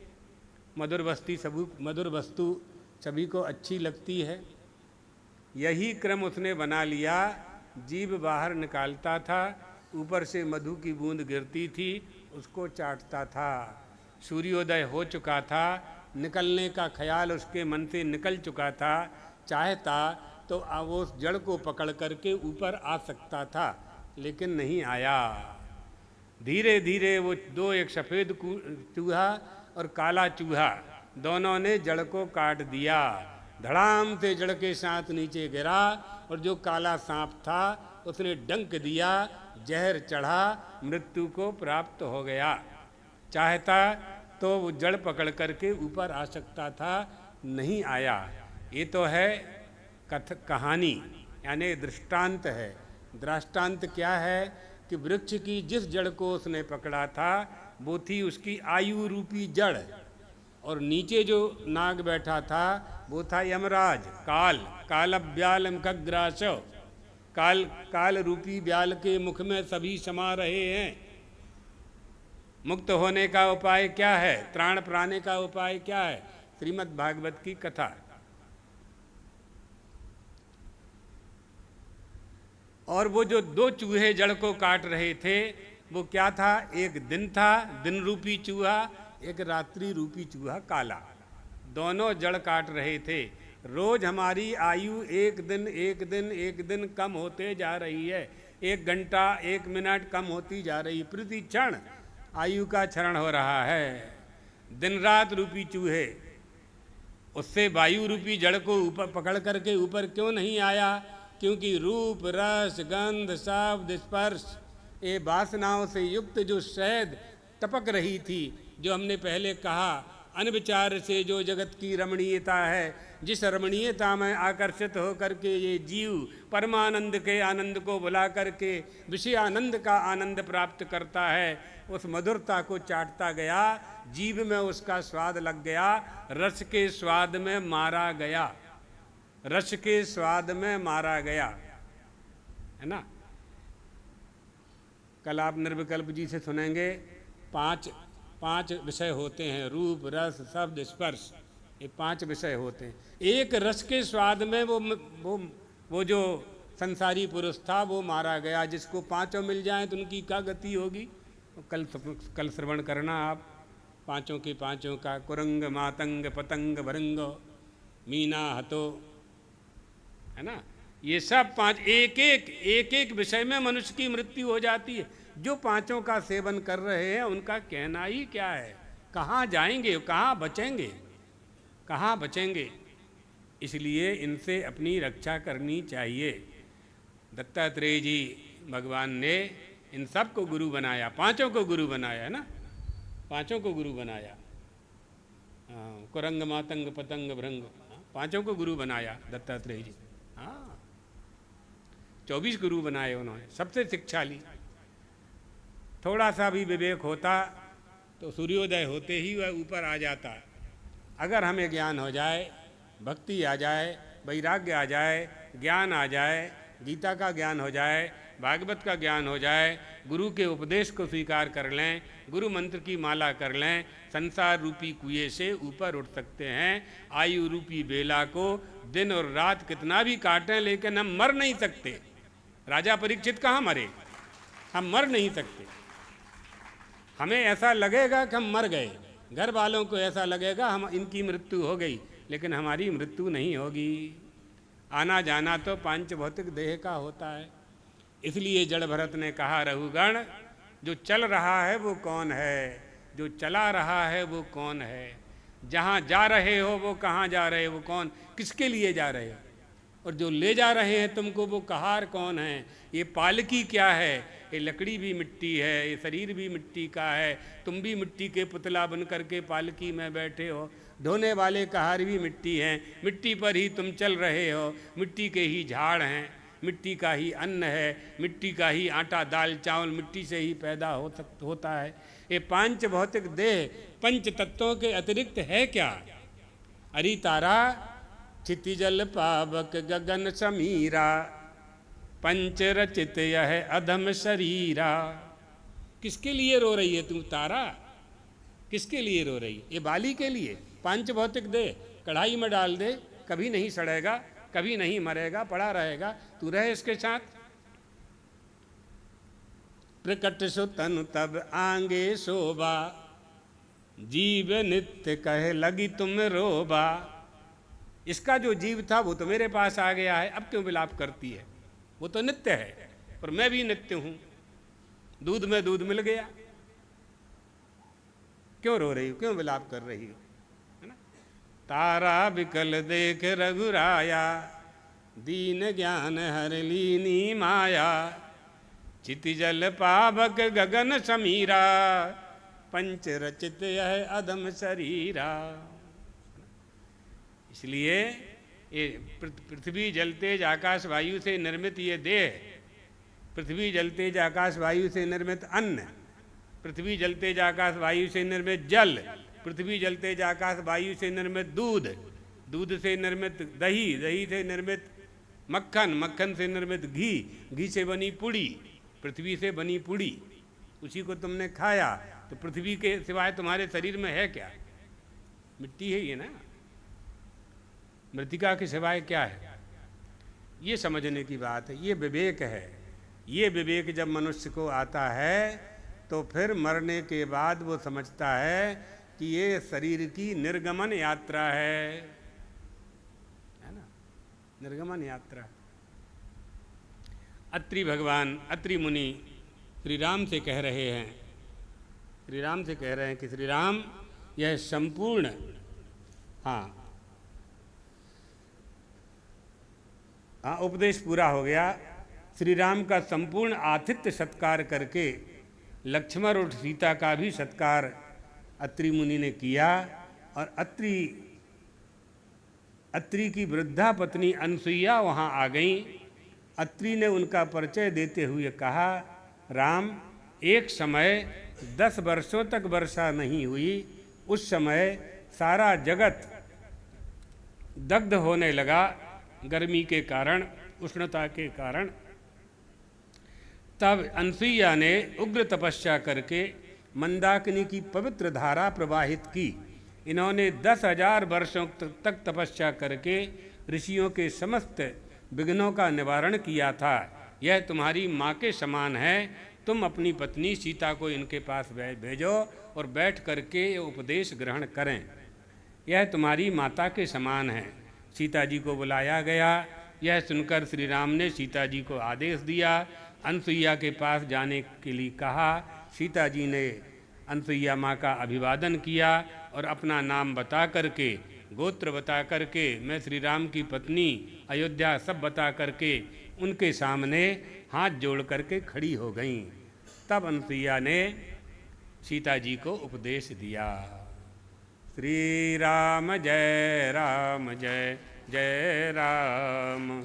मधुर वस्तु सभी को अच्छी लगती है। यही क्रम उसने बना लिया। जीभ बाहर निकालता था, ऊपर से मधु की बूंद गिरती थी, उसको चाटता था। सूर्योदय हो चुका था, निकलने का ख्याल उसके मन से निकल चुका था। चाहता तो वो उस जड़ को पकड़ करके ऊपर आ सकता था, लेकिन नहीं आया। धीरे धीरे वो दो, एक सफ़ेद चूहा और काला चूहा, दोनों ने जड़ को काट दिया। धड़ाम से जड़ के साथ नीचे गिरा और जो काला सांप था उसने डंक दिया, जहर चढ़ा, मृत्यु को प्राप्त हो गया। चाहता तो वो जड़ पकड़ करके ऊपर आ सकता था, नहीं आया। ये तो है कहानी, यानी दृष्टांत है। दृष्टांत क्या है कि वृक्ष की जिस जड़ को उसने पकड़ा था वो थी उसकी आयु रूपी जड़, और नीचे जो नाग बैठा था वो था यमराज, काल ब्याल खग्रास। काल रूपी ब्याल के मुख में सभी समा रहे हैं। मुक्त होने का उपाय क्या है? त्राण प्राणे का उपाय क्या है? श्रीमद् भागवत की कथा। और वो जो दो चूहे जड़ को काट रहे थे वो क्या था? एक दिन था, दिन रूपी चूहा, एक रात्रि रूपी चूहा काला। दोनों जड़ काट रहे थे। रोज हमारी आयु एक दिन कम होते जा रही है। 1 घंटा 1 मिनट कम होती जा रही, प्रति क्षण आयु का क्षरण हो रहा है। दिन रात रूपी चूहे, उससे वायु रूपी जड़ को ऊपर पकड़ करके ऊपर क्यों नहीं आया? क्योंकि रूप, रस, गंध, शब्द, स्पर्श, ये वासनाओं से युक्त जो शहद टपक रही थी, जो हमने पहले कहा, अनविचार से जो जगत की रमणीयता है, जिस रमणीयता में आकर्षित होकर के ये जीव परमानंद के आनंद को बुला करके विषय आनंद का आनंद प्राप्त करता है, उस मधुरता को चाटता गया, जीभ में उसका स्वाद लग गया, रस के स्वाद में मारा गया, रस के स्वाद में मारा गया, है ना। कल आप निर्विकल्प जी से सुनेंगे, पांच विषय होते हैं, रूप, रस, शब्द, स्पर्श, ये 5 विषय होते हैं। एक रस के स्वाद में वो जो संसारी पुरुष था वो मारा गया। जिसको 5 मिल जाएं तो उनकी क्या गति होगी? कल श्रवण करना आप 5 के 5 का। कुरंग, मातंग, पतंग, भरंग, मीना, हतो, है ना। ये सब पांच एक एक विषय में मनुष्य की मृत्यु हो जाती है। जो पांचों का सेवन कर रहे हैं उनका कहना ही क्या है, कहाँ जाएंगे, कहाँ बचेंगे, कहाँ बचेंगे। इसलिए इनसे अपनी रक्षा करनी चाहिए। दत्तात्रेय जी भगवान ने इन सब को गुरु बनाया, पांचों को गुरु बनाया है ना, पांचों को गुरु बनाया। कुरंग मातंग पतंग भृंग, पांचों को गुरु बनाया दत्तात्रेय जी। हाँ, 24 गुरु बनाए उन्होंने, सबसे शिक्षा ली। थोड़ा सा भी विवेक होता तो सूर्योदय होते ही वह ऊपर आ जाता। अगर हमें ज्ञान हो जाए, भक्ति आ जाए, वैराग्य आ जाए, ज्ञान आ जाए, गीता का ज्ञान हो जाए, भागवत का ज्ञान हो जाए, गुरु के उपदेश को स्वीकार कर लें, गुरु मंत्र की माला कर लें, संसार रूपी कुएं से ऊपर उठ सकते हैं। आयु रूपी बेला को दिन और रात कितना भी काटें लेकिन हम मर नहीं सकते। राजा परीक्षित कहाँ मरे, हम मर नहीं सकते। हमें ऐसा लगेगा कि हम मर गए, घर वालों को ऐसा लगेगा हम इनकी मृत्यु हो गई, लेकिन हमारी मृत्यु नहीं होगी। आना जाना तो पांच भौतिक देह का होता है। इसलिए जड़ भरत ने कहा, रघुगण जो चल रहा है वो कौन है, जो चला रहा है वो कौन है, जहाँ जा रहे हो वो कहाँ जा रहे हो, वो कौन, किसके लिए जा रहे हो, और जो ले जा रहे हैं तुमको वो कहार कौन है, ये पालकी क्या है, ये लकड़ी भी मिट्टी है, ये शरीर भी मिट्टी का है, तुम भी मिट्टी के पुतला बन करके पालकी में बैठे हो, ढोने वाले कहार भी मिट्टी हैं, मिट्टी पर ही तुम चल रहे हो, मिट्टी के ही झाड़ हैं, मिट्टी का ही अन्न है, मिट्टी का ही आटा दाल चावल मिट्टी से ही पैदा होता है। ये पांच भौतिक देह पंच तत्वों के अतिरिक्त है क्या। अरि तारा क्षितिजल पावक गगन समीरा, पंच रचित यह अधम शरीरा। किसके लिए रो रही है तू तारा, किसके लिए रो रही है। ये बाली के लिए। पांच भौतिक देह कढ़ाई में डाल दे, कभी नहीं सड़ेगा, कभी नहीं मरेगा, पड़ा रहेगा, तू रहे इसके साथ। प्रकट सो तनु तब आंगे शोभा, जीव नित्य कहे लगी तुम रोबा। इसका जो जीव था वो तो मेरे पास आ गया है, अब क्यों विलाप करती है, वो तो नित्य है और मैं भी नित्य हूं। दूध में दूध मिल गया, क्यों रो रही हो, क्यों विलाप कर रही हो, है ना। तारा विकल देख रघुराया, दीन ज्ञान हर लीनी माया, क्षितिजल पावक गगन समीरा, पंच रचित यह अधम शरीरा। इसलिए ये पृथ्वी जल तेज आकाश वायु से निर्मित ये देह, पृथ्वी जल तेज आकाश वायु से निर्मित अन्न, पृथ्वी जल तेज आकाश वायु से निर्मित जल, पृथ्वी जल तेज आकाश वायु से निर्मित दूध, दूध से निर्मित दही, दही से निर्मित मक्खन, मक्खन से निर्मित घी, घी से बनी पुड़ी, पृथ्वी से बनी पुड़ी, उसी को तुमने खाया तो पृथ्वी के सिवाय तुम्हारे शरीर में है क्या, मिट्टी है ये ना, मृतिका के सिवाय क्या है। ये समझने की बात है, ये विवेक है। ये विवेक जब मनुष्य को आता है तो फिर मरने के बाद वो समझता है कि ये शरीर की निर्गमन यात्रा है ना, निर्गमन यात्रा। अत्रि भगवान, अत्रि मुनि श्री राम से कह रहे हैं, श्री राम से कह रहे हैं कि श्री राम यह संपूर्ण, हाँ उपदेश पूरा हो गया। श्री राम का संपूर्ण आतिथ्य सत्कार करके लक्ष्मण और सीता का भी सत्कार अत्रि मुनि ने किया। और अत्रि की वृद्धा पत्नी अनसुईया वहाँ आ गई। अत्रि ने उनका परिचय देते हुए कहा, राम एक समय 10 वर्षों तक वर्षा नहीं हुई, उस समय सारा जगत दग्ध होने लगा गर्मी के कारण, उष्णता के कारण। तब अनसुईया ने उग्र तपस्या करके मंदाकिनी की पवित्र धारा प्रवाहित की। इन्होंने 10,000 वर्षों तक तपस्या करके ऋषियों के समस्त विघ्नों का निवारण किया था। यह तुम्हारी माँ के समान है, तुम अपनी पत्नी सीता को इनके पास भेजो और बैठ करके उपदेश ग्रहण करें। यह तुम्हारी माता के समान है। सीता जी को बुलाया गया, यह सुनकर श्री राम ने सीता जी को आदेश दिया, अनसुईया के पास जाने के लिए कहा। सीता जी ने अनसुईया माँ का अभिवादन किया और अपना नाम बता करके, गोत्र बता करके, मैं श्री राम की पत्नी, अयोध्या सब बता करके उनके सामने हाथ जोड़ करके खड़ी हो गईं। तब अनसुईया ने सीता जी को उपदेश दिया। श्री राम जय राम जय जय राम।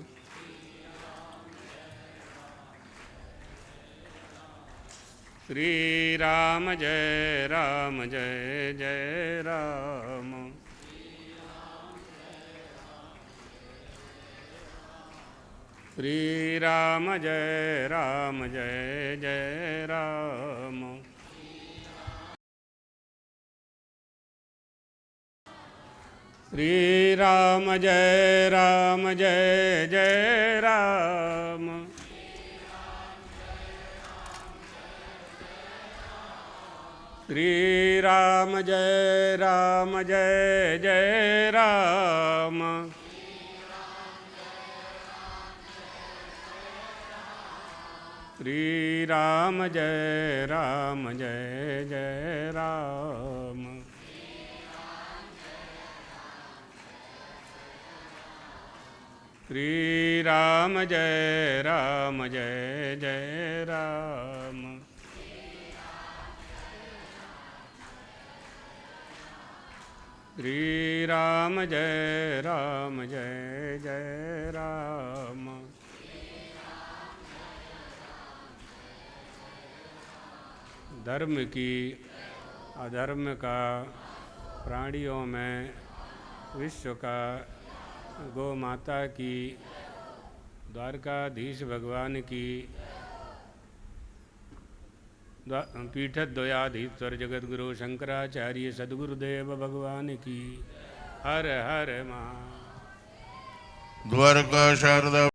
श्री राम जय राम जय जय राम। श्री राम जय राम जय जय राम। श्री राम जय राम जय जय राम। श्री राम जय राम जय जय राम। श्री राम जय राम जय जय राम। श्री राम जय राम जय जय राम। श्री राम जय राम जय जय राम। धर्म की अधर्म का, प्राणियों में विश्व का, गौ माता की, द्वारकाधीश भगवान की, पीठद्वयाधीश्वर जगद्गुरु शंकराचार्य सद्गुरुदेव भगवान की। हर हर महा। द्वारका शारदा